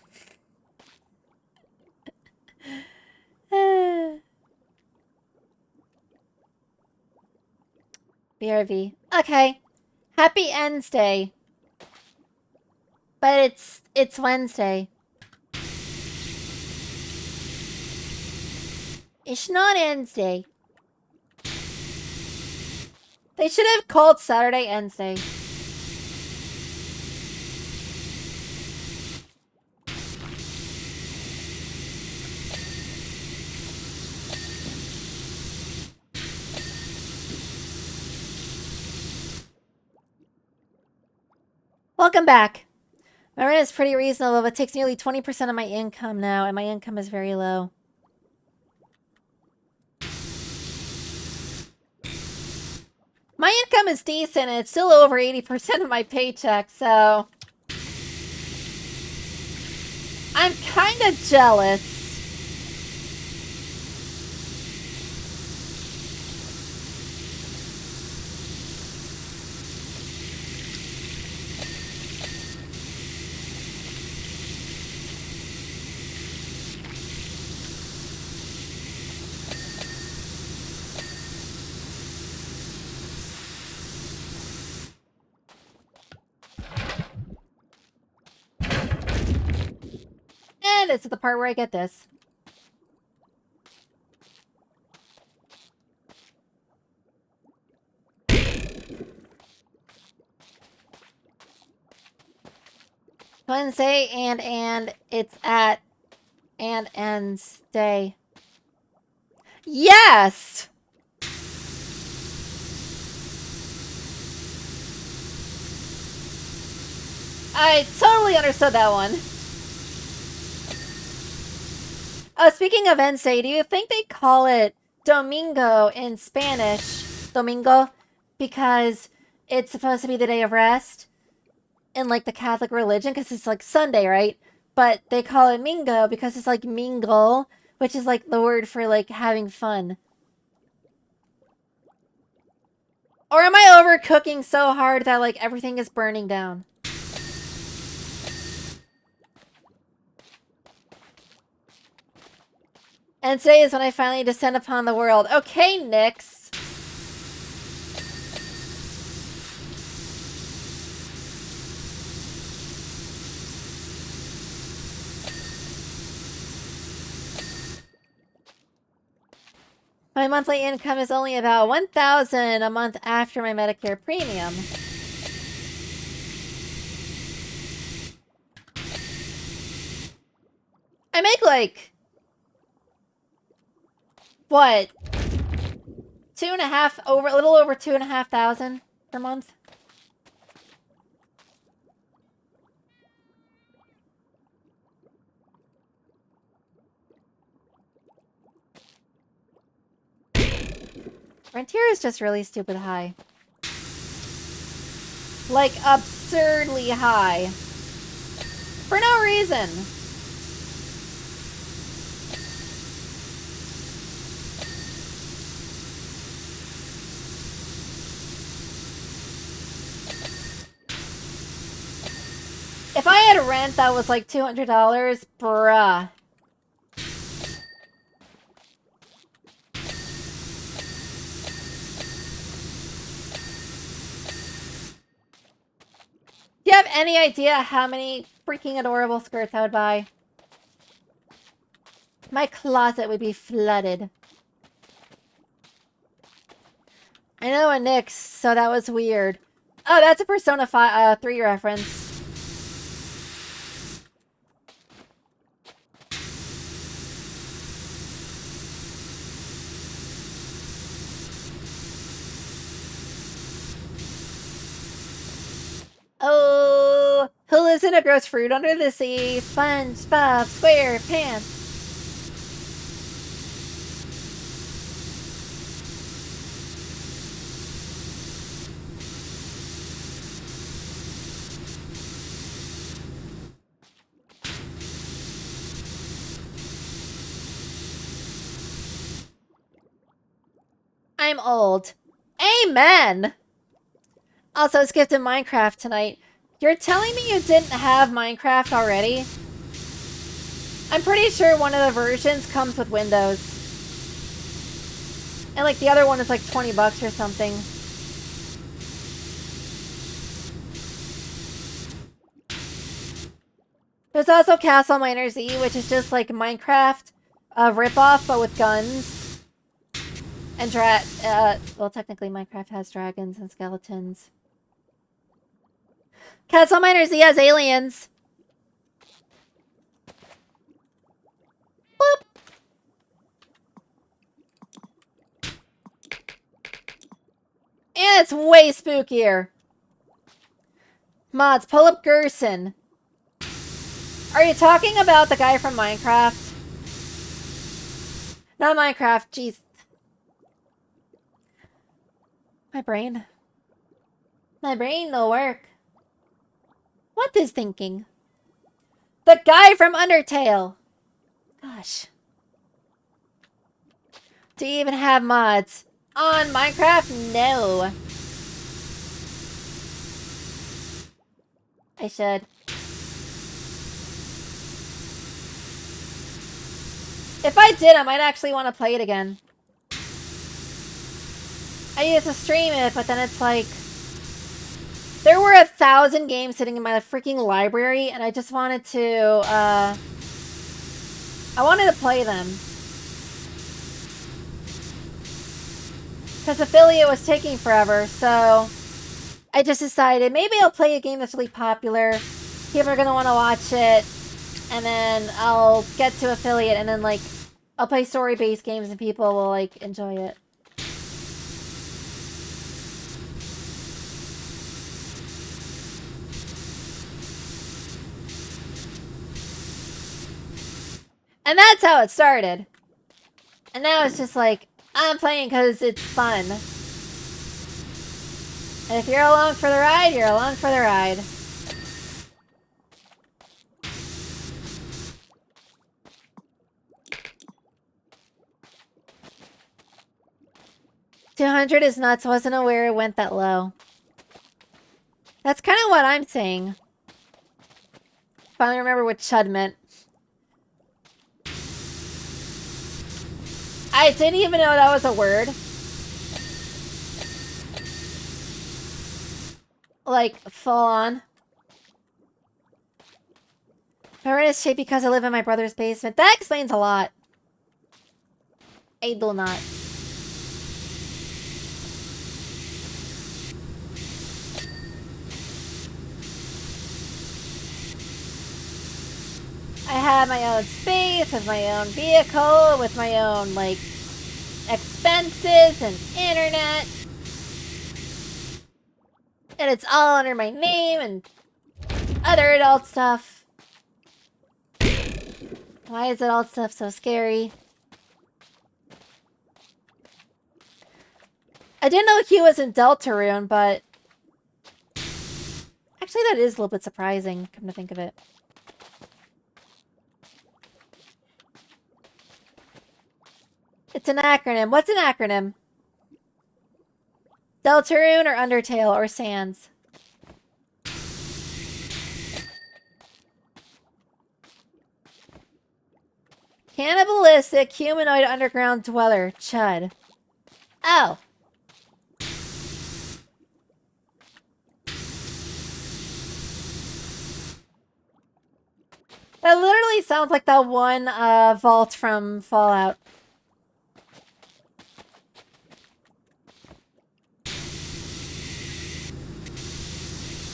BRV. Okay. Happy Ends Day. But it's Wednesday. It's not Ends Day. They should have called Saturday Ends Day. Welcome back. My rent is pretty reasonable, but it takes nearly 20% of my income now, and my income is very low. My income is decent, and it's still over 80% of my paycheck, so... I'm kind of jealous. And this is the part where I get this. Wednesday and it's at and ends day. Yes! I totally understood that one. Oh, speaking of Wednesday, do you think they call it Domingo in Spanish? Domingo? Because it's supposed to be the day of rest in, like, the Catholic religion, because it's, like, Sunday, right? But they call it Mingo because it's, like, mingle, which is, like, the word for, like, having fun. Or am I overcooking so hard that, like, everything is burning down? And today is when I finally descend upon the world. Okay, Nyx. My monthly income is only about $1,000 a month after my Medicare premium. I make like... what? A little over 2,500 per month. Rent here is just really stupid high. Like, absurdly high. For no reason. If I had had rent that was like $200, bruh. Do you have any idea how many freaking adorable skirts I would buy? My closet would be flooded. I know a Nyx, so that was weird. Oh, that's a Persona 3 reference. Oh, who lives in a gross fruit under the sea? SpongeBob SquarePants. I'm old. Amen! Also, skipped in Minecraft tonight. You're telling me you didn't have Minecraft already? I'm pretty sure one of the versions comes with Windows. And like the other one is like 20 bucks or something. There's also Castle Miner Z, which is just like Minecraft ripoff, but with guns. And well, technically Minecraft has dragons and skeletons. Castle Miner Z has aliens. Boop. And it's way spookier. Mods, pull up Gerson. Are you talking about the guy from Minecraft? Not Minecraft, jeez. My brain. My brain no work. What is thinking? The guy from Undertale. Gosh. Do you even have mods? On Minecraft? No. I should. If I did, I might actually want to play it again. I used to stream it, but then it's like... There were 1,000 games sitting in my freaking library, and I just wanted to, I wanted to play them. Because Affiliate was taking forever, so... I just decided, maybe I'll play a game that's really popular. People are going to want to watch it. And then I'll get to Affiliate, and then, like, I'll play story-based games, and people will, like, enjoy it. And that's how it started. And now it's just like, I'm playing because it's fun. And if you're along for the ride, you're along for the ride. $200 is nuts. Wasn't aware it went that low. That's kind of what I'm saying. Finally remember what chud meant. I didn't even know that was a word. Like, full on. My rent is cheap because I live in my brother's basement. That explains a lot. I do not. I have my own space, with my own vehicle, with my own, like, expenses and internet. And it's all under my name and other adult stuff. Why is adult stuff so scary? I didn't know he was in Deltarune, but... Actually, that is a little bit surprising, come to think of it. It's an acronym. What's an acronym? Deltarune or Undertale or Sans? Cannibalistic humanoid underground dweller. Chud. Oh. That literally sounds like that one vault from Fallout.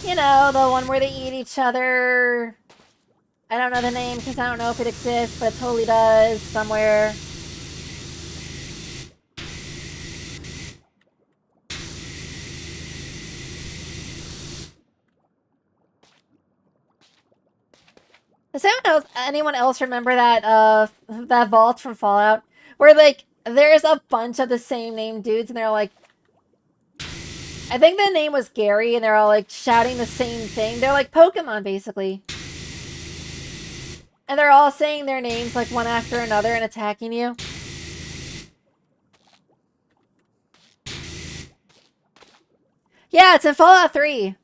You know, the one where they eat each other. I don't know the name because I don't know if it exists, but it totally does somewhere. Does anyone else remember that vault from Fallout? Where, like, there's a bunch of the same name dudes and they're like... I think the name was Gary and they're all, like, shouting the same thing. They're like Pokemon, basically. And they're all saying their names, like, one after another and attacking you. Yeah, it's in Fallout 3.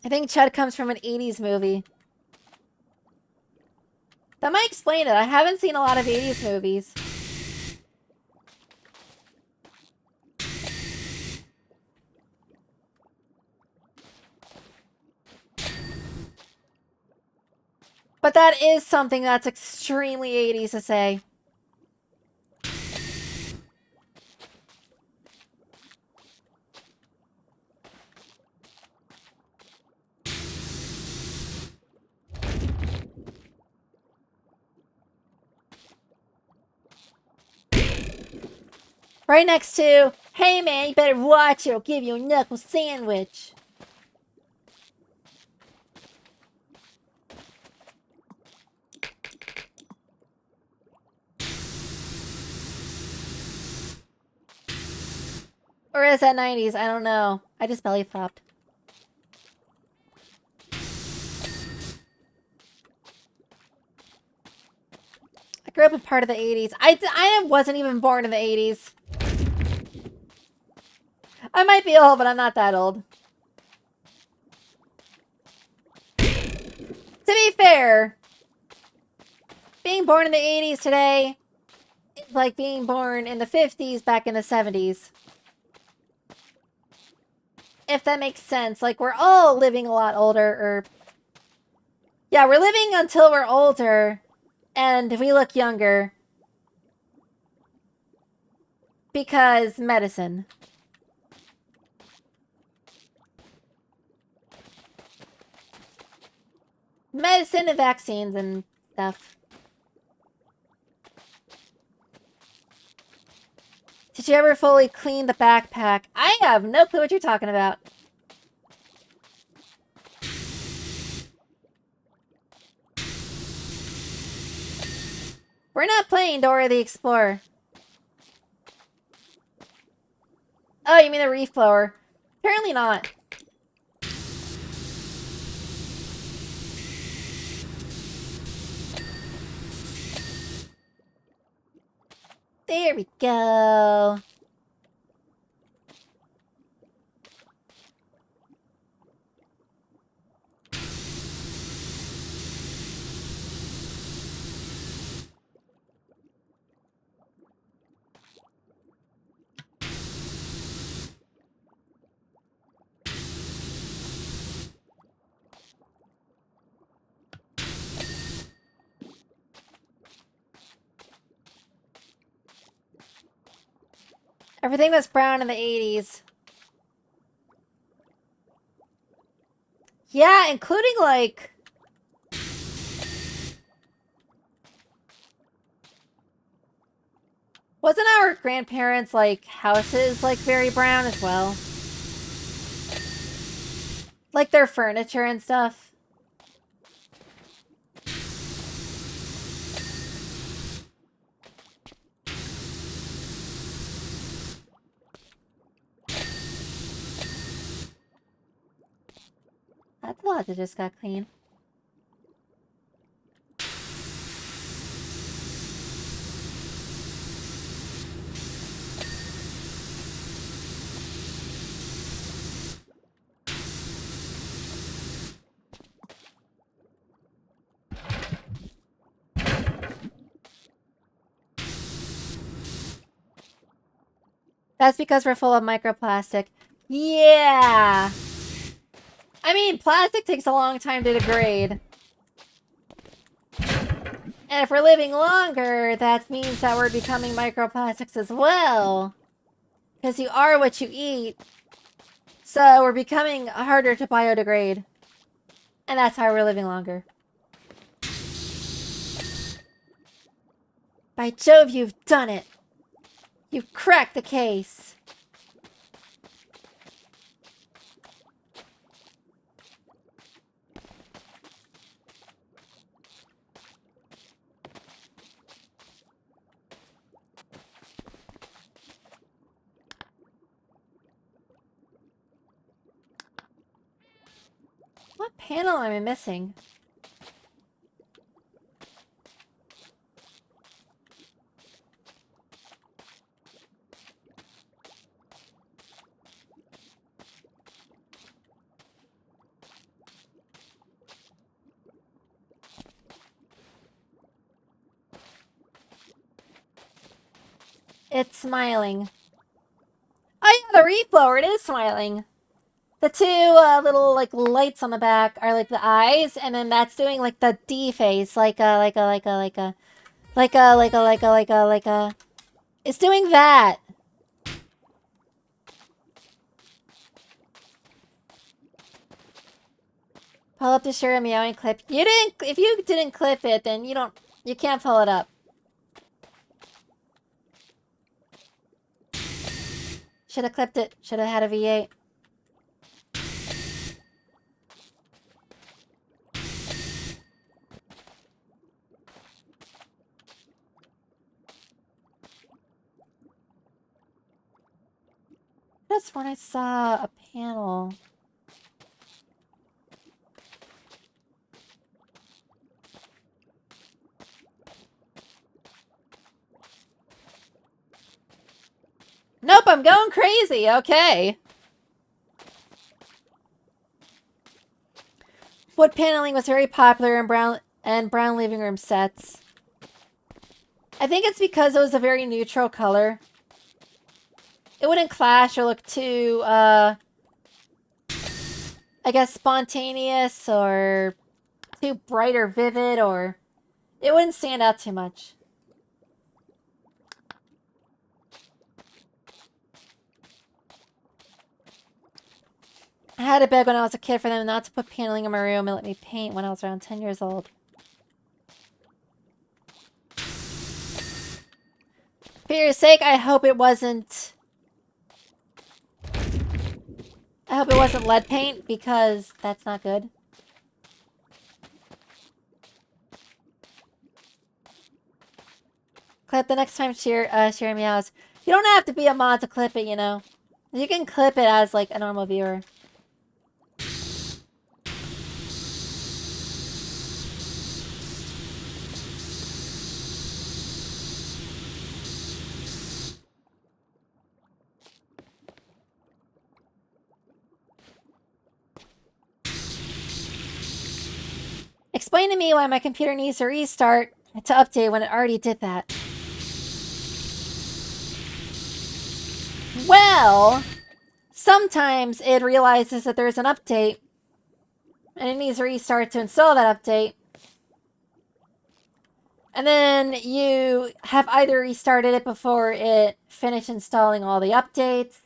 I think Chud comes from an 80s movie. That might explain it. I haven't seen a lot of 80s movies. But that is something that's extremely 80s to say. Right next to, hey man, you better watch it or I'll give you a knuckle sandwich. Or is that 90s? I don't know. I just belly flopped. I grew up in part of the 80s. I wasn't even born in the 80s. I might be old, but I'm not that old. To be fair, being born in the 80s today is like being born in the 50s back in the 70s. If that makes sense. Like, we're all living a lot older, or... Yeah, we're living until we're older, and we look younger. Because medicine. Medicine and vaccines and stuff. Did you ever fully clean the backpack? I have no clue what you're talking about. We're not playing Dora the Explorer. Oh, you mean the reef blower? Apparently not. There we go. Everything was brown in the 80s. Yeah, including, like... Wasn't our grandparents', like, houses, like, very brown as well? Like, their furniture and stuff? That's a lot that just got clean. That's because we're full of microplastic. Yeah! I mean, plastic takes a long time to degrade. And if we're living longer, that means that we're becoming microplastics as well. Because you are what you eat. So we're becoming harder to biodegrade. And that's why we're living longer. By Jove, you've done it! You've cracked the case! What panel am I missing? It's smiling. Oh yeah, the reflower, it is smiling. The two little like lights on the back are like the eyes, and then that's doing like the D face, like a. It's doing that. Pull up the Shira meowing clip. You didn't. If you didn't clip it, then you don't. You can't pull it up. Should have clipped it. Should have had a V8. That's when I saw a panel. Nope, I'm going crazy. Okay. Wood paneling was very popular in brown living room sets. I think it's because it was a very neutral color. It wouldn't clash or look too, I guess, spontaneous or too bright or vivid, or it wouldn't stand out too much. I had to beg when I was a kid for them not to put paneling in my room and let me paint when I was around 10 years old. For your sake, I hope it wasn't... I hope it wasn't lead paint, because that's not good. Clip the next time Shira meows. You don't have to be a mod to clip it, you know. You can clip it as, like, a normal viewer. Explain to me why my computer needs to restart to update when it already did that. Well, sometimes it realizes that there's an update, and it needs to restart to install that update. And then you have either restarted it before it finished installing all the updates,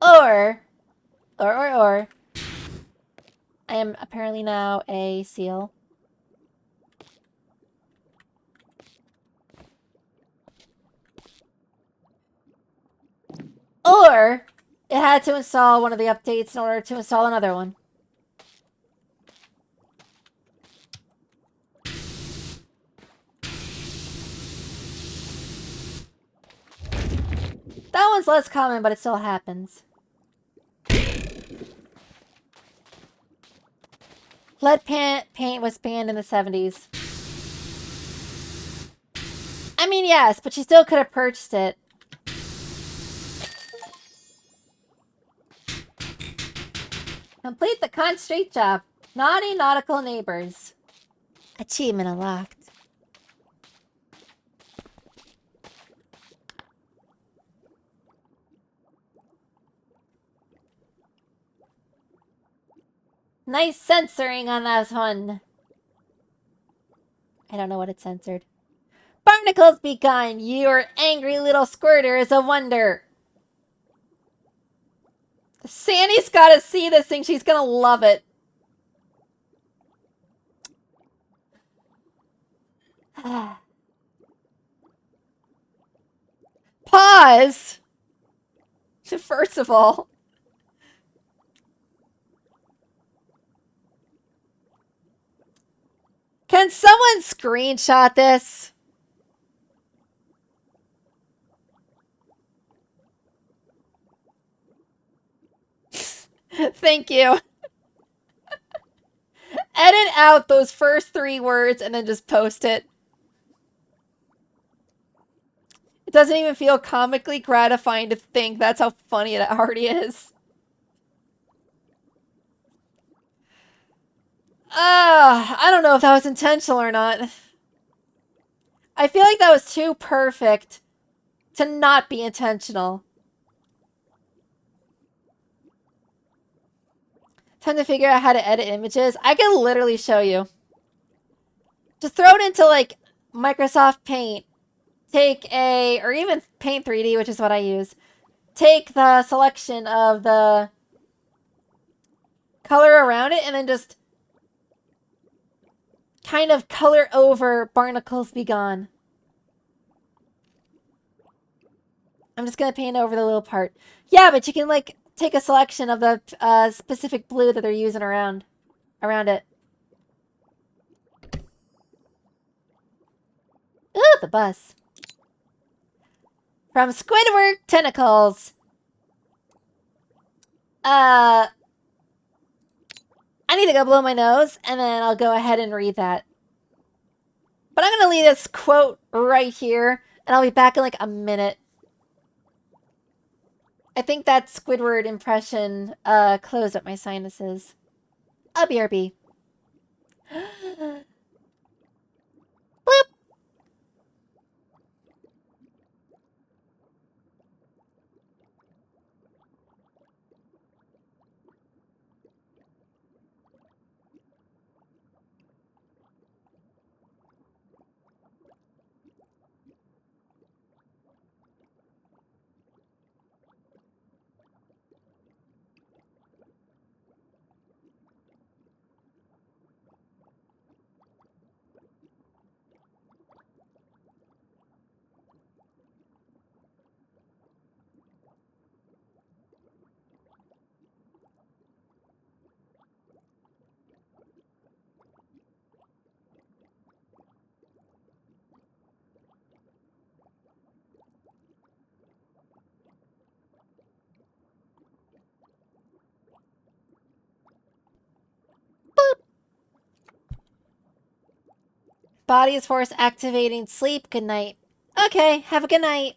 or, I am apparently now a seal. Or, it had to install one of the updates in order to install another one. That one's less common, but it still happens. Lead paint was banned in the 70s. I mean, yes, but you still could have purchased it. Complete the con street job. Naughty nautical neighbors. Achievement unlocked. Nice censoring on that one. I don't know what it censored. Barnacles be gone. Your angry little squirter is a wonder. Sandy's gotta see this thing. She's gonna love it. Pause! First of all. Can someone screenshot this? Thank you. Edit out those first 3 words and then just post it. It doesn't even feel comically gratifying to think that's how funny it already is. I don't know if that was intentional or not. I feel like that was too perfect to not be intentional. Time to figure out how to edit images. I can literally show you. Just throw it into, like, Microsoft Paint. Take a, or even Paint 3D, which is what I use. Take the selection of the color around it and then just kind of color over Barnacles Be Gone. I'm just going to paint over the little part. Yeah, but you can, like, take a selection of the specific blue that they're using around it. Ooh, the bus. From Squidward Tentacles. I need to go blow my nose, and then I'll go ahead and read that. But I'm going to leave this quote right here, and I'll be back in like a minute. I think that Squidward impression closed up my sinuses. A BRB. Bloop! Body is force activating. Sleep. Good night. Okay, have a good night.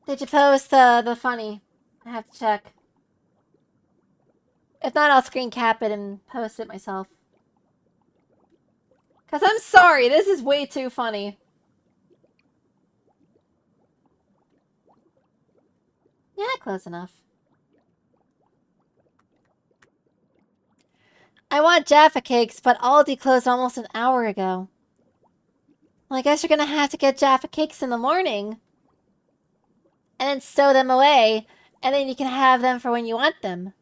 Did you post the funny? I have to check. If not, I'll screen cap it and post it myself. Because I'm sorry, this is way too funny. Yeah, close enough. I want Jaffa cakes, but Aldi closed almost an hour ago. Well, I guess you're gonna have to get Jaffa cakes in the morning. And then stow them away, and then you can have them for when you want them.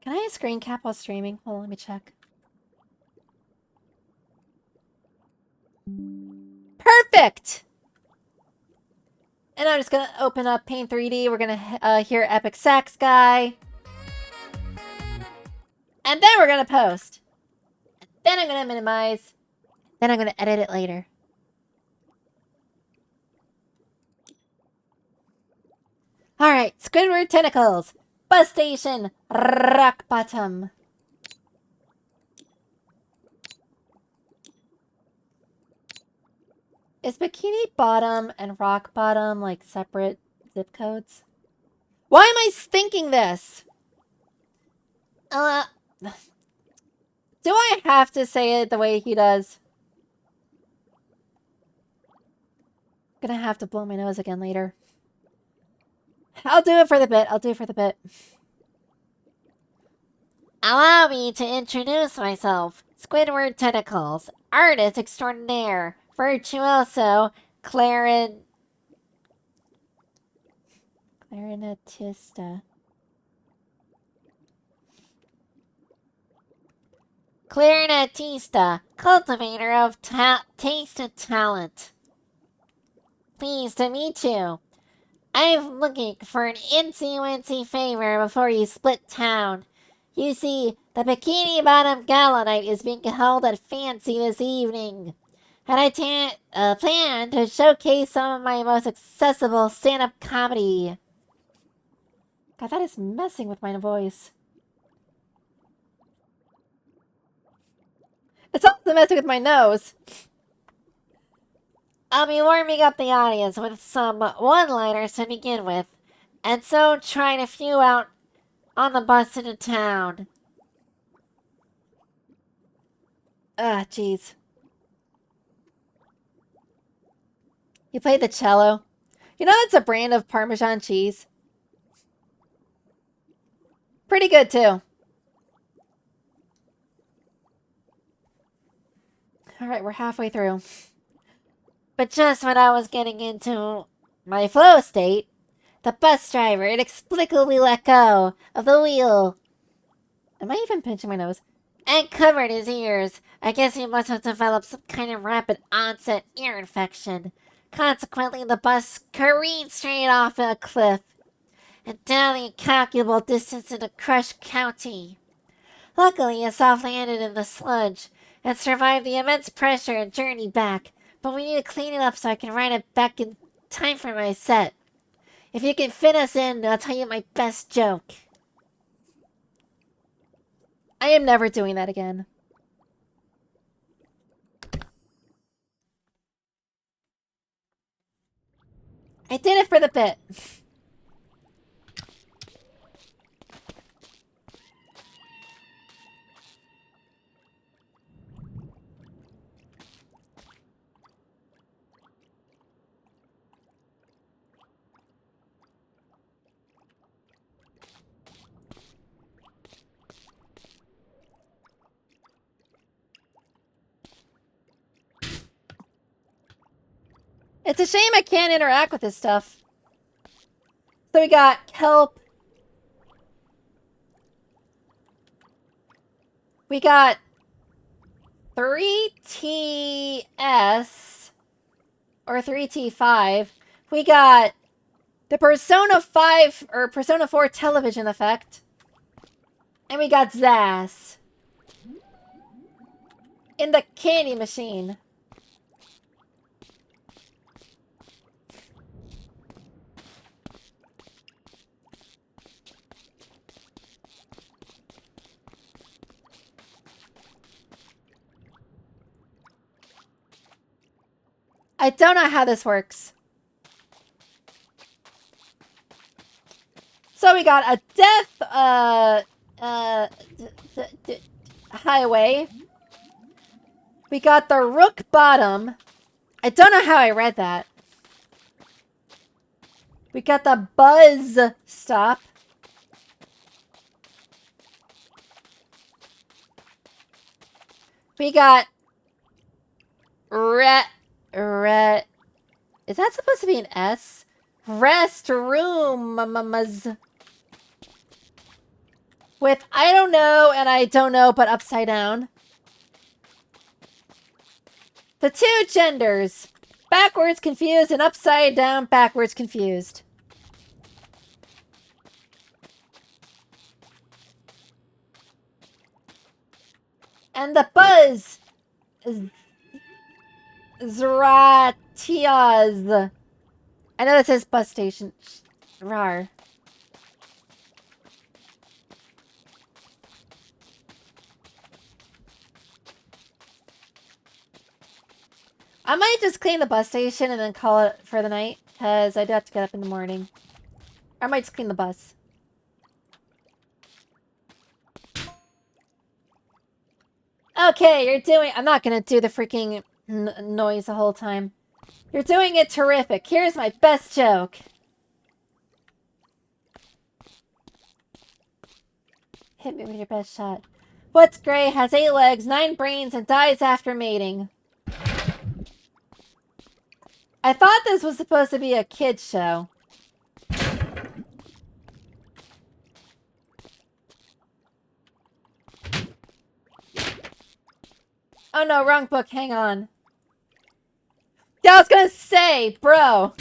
Can I screen cap while streaming? Hold on, let me check. Perfect! And I'm just gonna open up Paint 3D. We're gonna hear Epic Sax Guy. And then we're gonna post. And then I'm gonna minimize. Then I'm gonna edit it later. Alright, Squidward Tentacles. Bus Station. Rock Bottom. Is Bikini Bottom and Rock Bottom like separate zip codes? Why am I thinking this? Do I have to say it the way he does? Gonna have to blow my nose again later. I'll do it for the bit. I'll do it for the bit. Allow me to introduce myself. Squidward Tentacles, artist extraordinaire, virtuoso, Clarinetista. clarinetista, cultivator of taste and talent. Pleased to meet you. I'm looking for an incy-wincy favor before you split town. You see, the Bikini Bottom Gala Night is being held at Fancy this evening. And I plan to showcase some of my most accessible stand-up comedy. God, that is messing with my voice. It's also messing with my nose. I'll be warming up the audience with some one-liners to begin with, and so trying a few out on the bus into town. Ah, jeez. You played the cello. You know it's a brand of Parmesan cheese. Pretty good, too. Alright, we're halfway through. But just when I was getting into my flow state, the bus driver inexplicably let go of the wheel Am I even pinching my nose? and covered his ears. I guess he must have developed some kind of rapid onset ear infection. Consequently, the bus careened straight off a cliff and down the incalculable distance into Crush County. Luckily, it soft landed in the sludge and survived the immense pressure and journey back, but we need to clean it up so I can ride it back in time for my set. If you can fit us in, I'll tell you my best joke. I am never doing that again. I did it for the bit. It's a shame I can't interact with this stuff. So we got kelp. We got 3TS or 3T5. We got the Persona 5 or Persona 4 television effect. And we got Zaz in the candy machine. I don't know how this works. So we got a death highway. We got the Rook Bottom. I don't know how I read that. We got the Buzz Stop. We got is that supposed to be an S? Restrooms. With I don't know and I don't know, but upside down. The two genders. Backwards confused and upside down backwards confused. And the buzz. Zratiaz. I know this is bus station. Rar. I might just clean the bus station and then call it for the night, because I do have to get up in the morning. I might just clean the bus. Okay, you're doing... I'm not gonna do the freaking noise the whole time. You're doing it terrific. Here's my best joke. Hit me with your best shot. What's gray, has 8 legs, 9 brains, and dies after mating? I thought this was supposed to be a kid's show. Oh no, wrong book. Hang on. Yeah, I was gonna say, bro.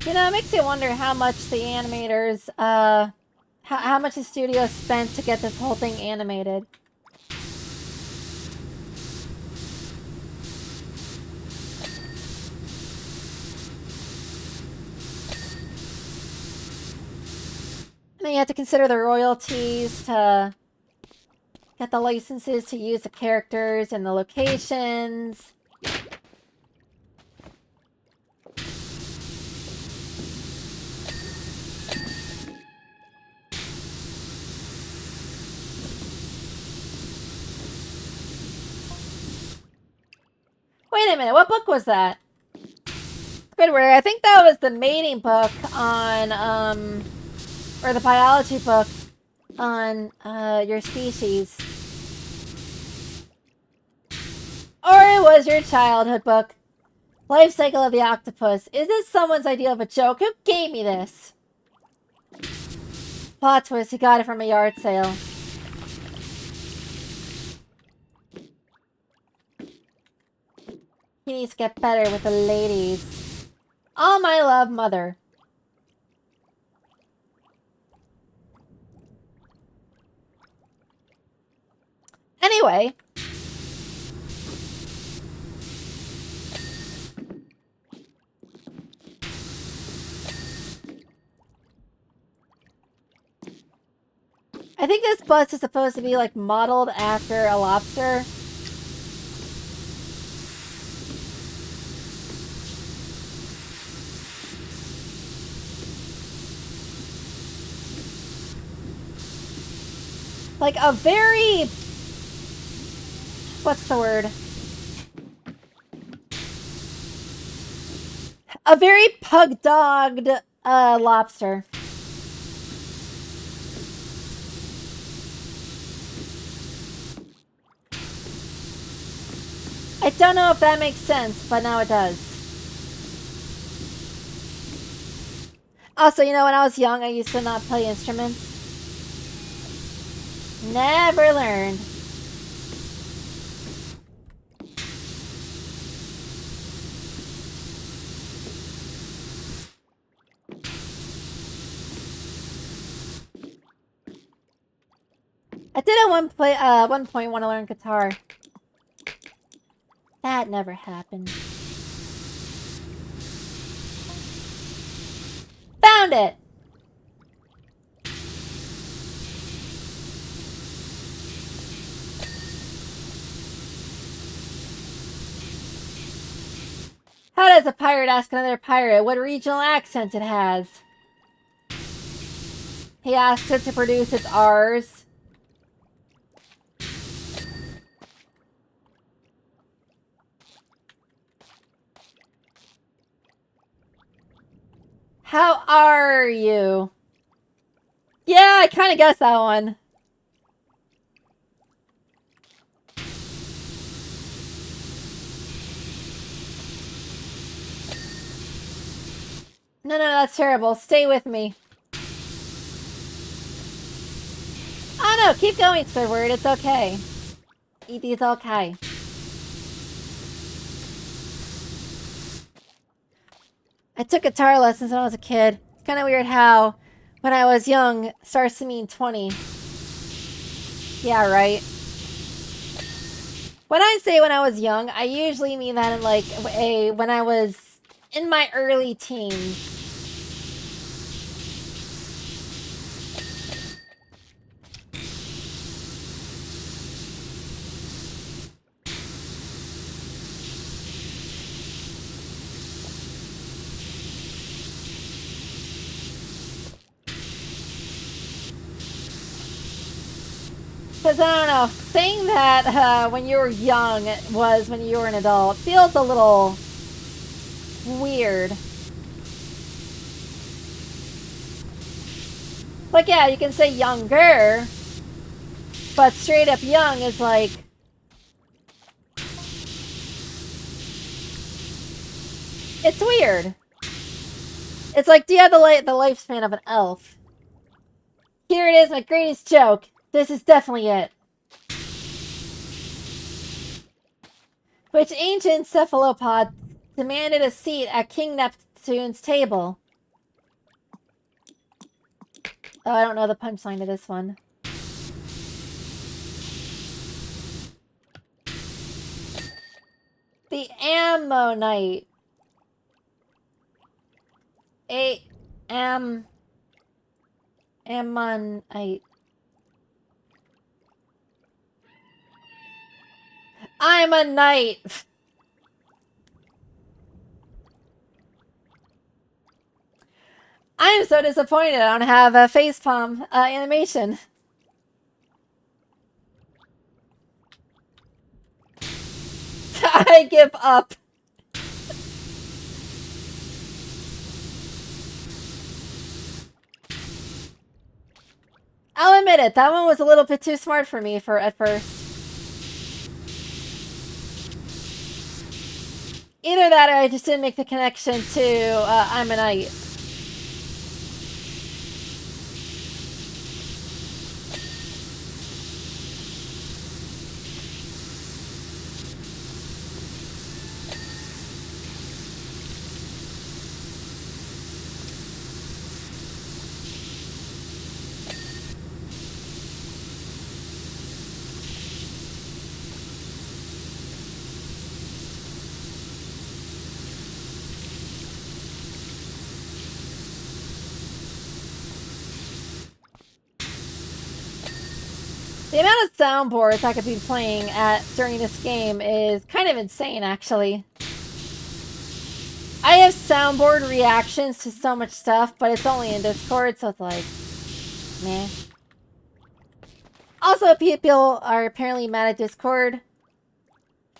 You know, it makes you wonder how much the animators, how much the studio spent to get this whole thing animated. I mean, you have to consider the royalties to get the licenses to use the characters and the locations. Wait a minute, what book was that? Squidward, I think that was the mating book on, or the biology book on, your species. Or it was your childhood book. Life cycle of the octopus. Is this someone's idea of a joke? Who gave me this? Plot twist, he got it from a yard sale. He needs to get better with the ladies. All my love, Mother. Anyway. I think this bus is supposed to be, like, modeled after a lobster. Like a very... What's the word? A very pug-dogged lobster. I don't know if that makes sense, but now it does. Also, you know, when I was young, I used to not play instruments. Never learned. I did at one point want to learn guitar. That never happened. Found it! How does a pirate ask another pirate what regional accent it has? He asks it to produce its R's. How are you? Yeah, I kind of guessed that one. No, that's terrible. Stay with me. No, keep going, Squidward. It's okay. Edie's okay. I took guitar lessons when I was a kid. It's kind of weird how when I was young starts to mean 20. Yeah, right. When I say when I was young, I usually mean that in like when I was in my early teens. Because, I don't know, saying that when you were young was when you were an adult feels a little weird. Like, yeah, you can say younger, but straight up young is like... It's weird. It's like, do you have the lifespan of an elf? Here it is, my greatest joke. This is definitely it. Which ancient cephalopod demanded a seat at King Neptune's table? Oh, I don't know the punchline to this one. The ammonite. Ammonite. I'm a knight. I'm so disappointed I don't have a facepalm animation. I give up. I'll admit it, that one was a little bit too smart for me at first. Either that or I just didn't make the connection to I'm a knight. The amount of soundboards I could be playing at during this game is kind of insane, actually. I have soundboard reactions to so much stuff, but it's only in Discord, so it's like, meh. Also, people are apparently mad at Discord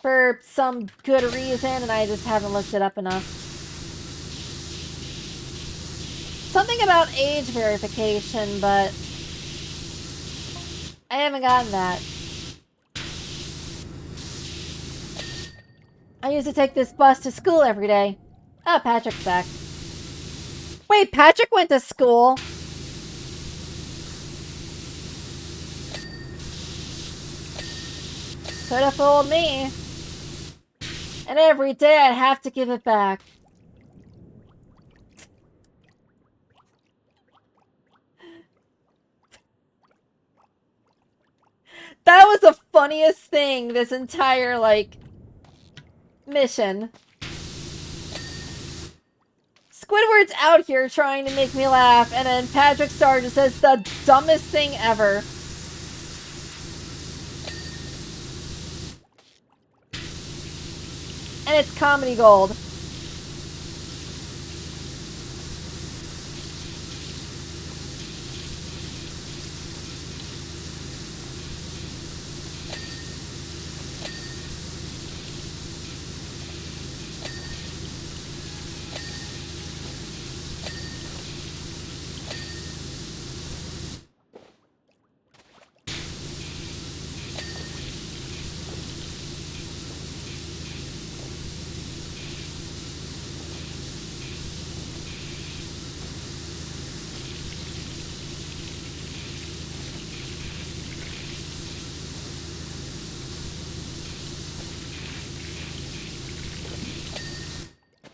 for some good reason, and I just haven't looked it up enough. Something about age verification, but I haven't gotten that. I used to take this bus to school every day. Oh, Patrick's back. Wait, Patrick went to school? Could have fooled me. And every day I'd have to give it back. That was the funniest thing this entire, like, mission. Squidward's out here trying to make me laugh, and then Patrick Star just says the dumbest thing ever. And it's comedy gold.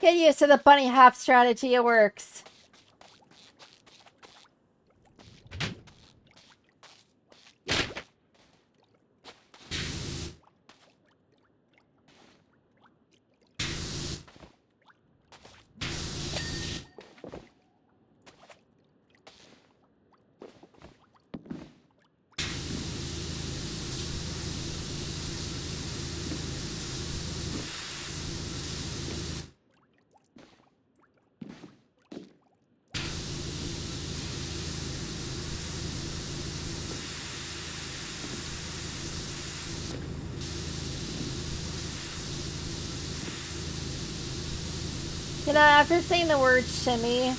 Get used to the bunny hop strategy, it works. You know, after saying the word shimmy,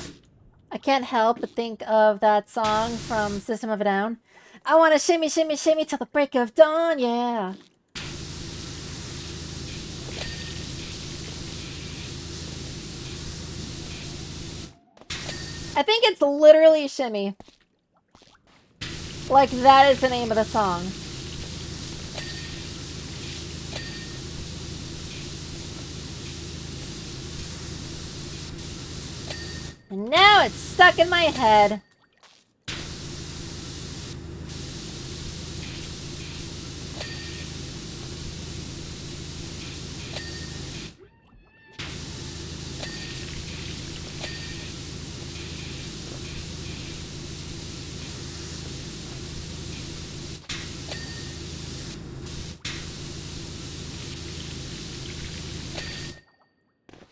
I can't help but think of that song from System of a Down. I want to shimmy, shimmy, shimmy till the break of dawn, yeah. I think it's literally shimmy. Like, that is the name of the song. And now it's stuck in my head.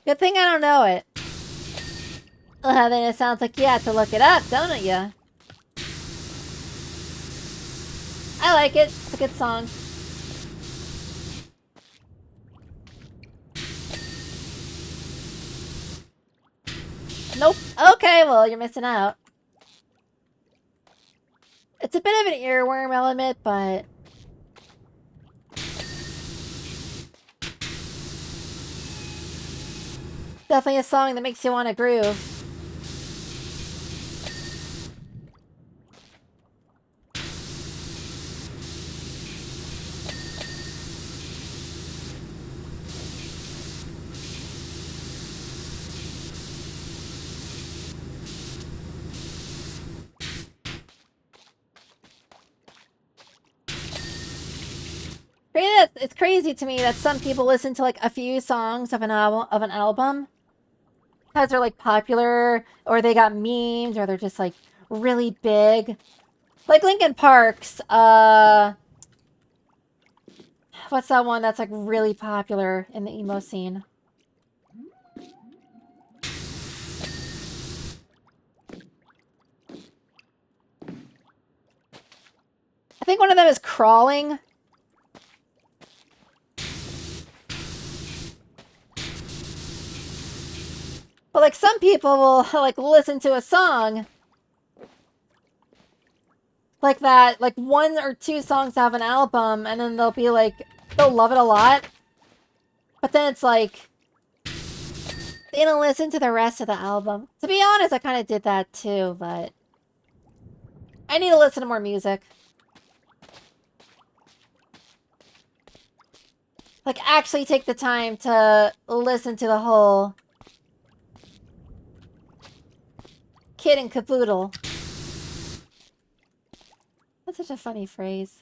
Good thing I don't know it. Then it sounds like you have to look it up, don't it, ya? I like it. It's a good song. Nope. Okay, well, you're missing out. It's a bit of an earworm element, but... definitely a song that makes you want to groove. It's crazy to me that some people listen to like a few songs of an album because they're like popular or they got memes or they're just like really big. Like Linkin Park's what's that one that's like really popular in the emo scene? I think one of them is Crawling. But like some people will like listen to a song like that, like 1 or 2 songs off an album, and then they'll be like, they'll love it a lot. But then it's like, they don't listen to the rest of the album. To be honest, I kind of did that too, but I need to listen to more music. Like, actually take the time to listen to the whole kit and caboodle. That's such a funny phrase.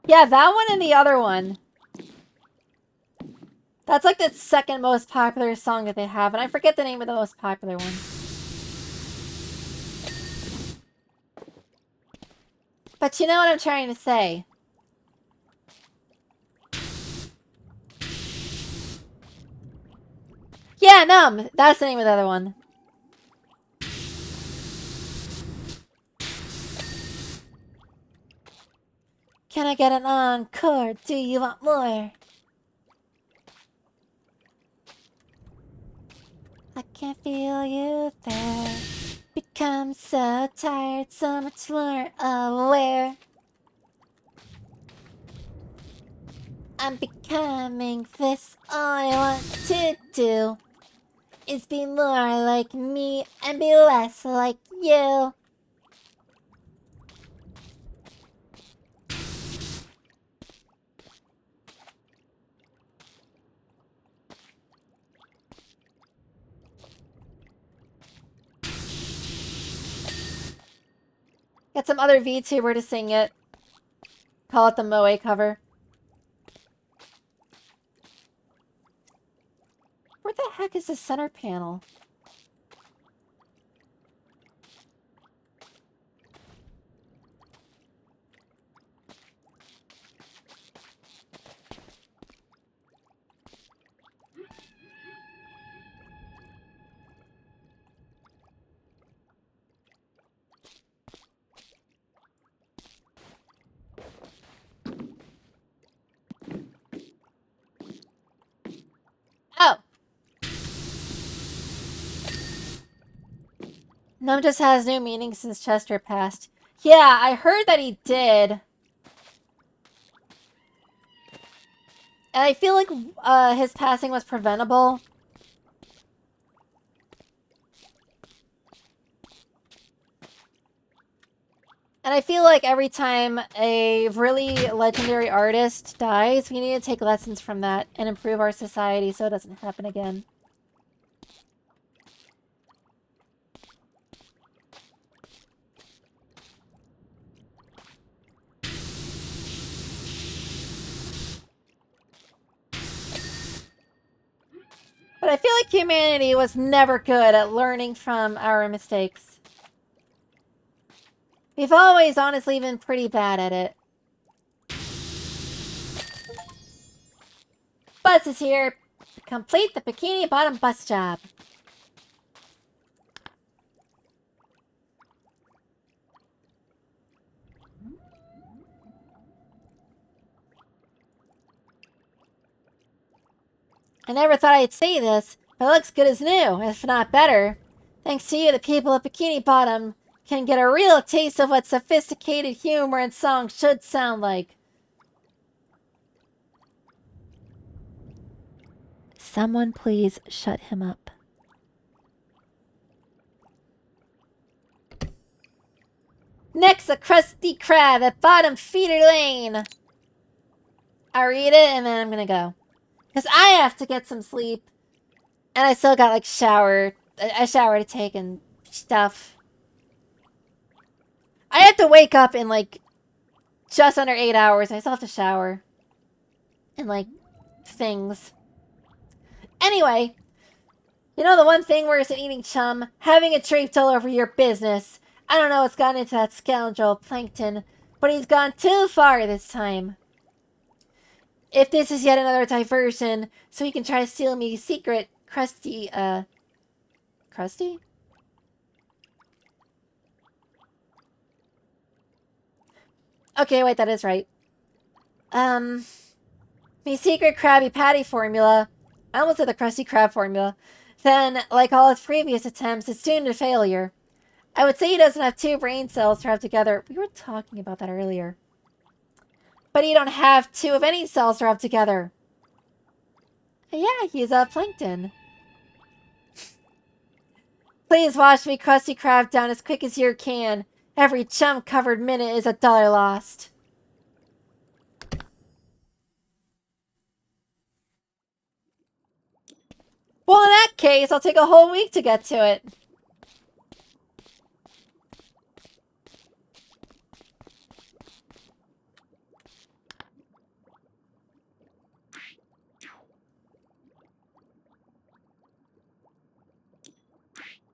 Yeah, that one and the other one. That's like the second most popular song that they have, and I forget the name of the most popular one. But you know what I'm trying to say. Yeah, Numb! That's the name of the other one. Can I get an encore? Do you want more? I can feel you there, become so tired, so much more aware. I'm becoming this. All I want to do is be more like me and be less like you. Get some other VTuber to sing it. Call it the Moe cover. Where the heck is the center panel? Oh! Num just has new meaning since Chester passed. Yeah, I heard that he did. And I feel like his passing was preventable. And I feel like every time a really legendary artist dies, we need to take lessons from that and improve our society so it doesn't happen again. But I feel like humanity was never good at learning from our mistakes. We've always honestly been pretty bad at it. Bus is here to complete the Bikini Bottom bus job. I never thought I'd say this, but it looks good as new, if not better. Thanks to you, the people of Bikini Bottom can get a real taste of what sophisticated humor and song should sound like. Someone please shut him up. Next, a Krusty Krab at Bottom Feeder Lane. I read it and then I'm gonna go. Because I have to get some sleep. And I still got like a shower to take and stuff. I have to wake up in like just under 8 hours. I still have to shower. And like things. Anyway, you know the one thing worse than eating chum? Having it draped all over your business. I don't know what's gotten into that scoundrel, Plankton, but he's gone too far this time. If this is yet another diversion, so he can try to steal me secret, Krusty, Krusty? Okay, wait, that is right. Me secret Krabby Patty formula. I almost said the Krusty Krab formula. Then, like all his previous attempts, it's doomed to failure. I would say he doesn't have two brain cells trapped together. We were talking about that earlier. But he don't have two of any cells trapped together. Yeah, he's a plankton. Please wash me Krusty Krab down as quick as you can. Every chum-covered minute is $1 lost. Well, in that case, I'll take a whole week to get to it.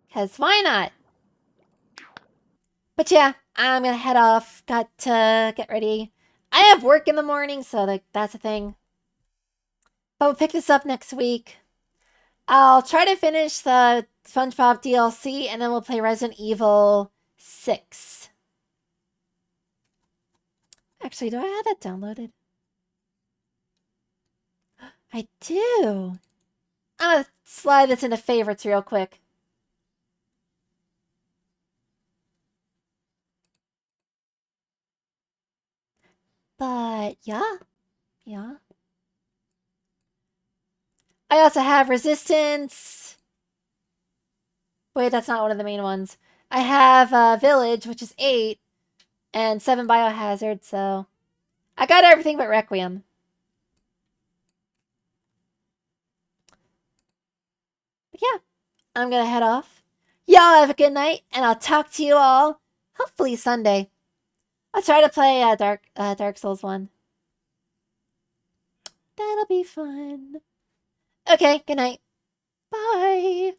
Because why not? But yeah, I'm gonna head off. Got to get ready. I have work in the morning, so like that's a thing. But we'll pick this up next week. I'll try to finish the SpongeBob DLC, and then we'll play Resident Evil 6. Actually, do I have that downloaded? I do. I'm gonna slide this into favorites real quick. But yeah, yeah. I also have resistance. Wait, that's not one of the main ones. I have village, which is 8, and 7 biohazard, so I got everything but Requiem. But yeah, I'm gonna head off. Y'all have a good night, and I'll talk to you all hopefully Sunday. I'll try to play Dark Souls 1. That'll be fun. Okay, good night. Bye.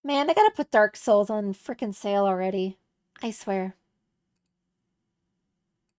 Man, I gotta put Dark Souls on frickin' sale already. I swear.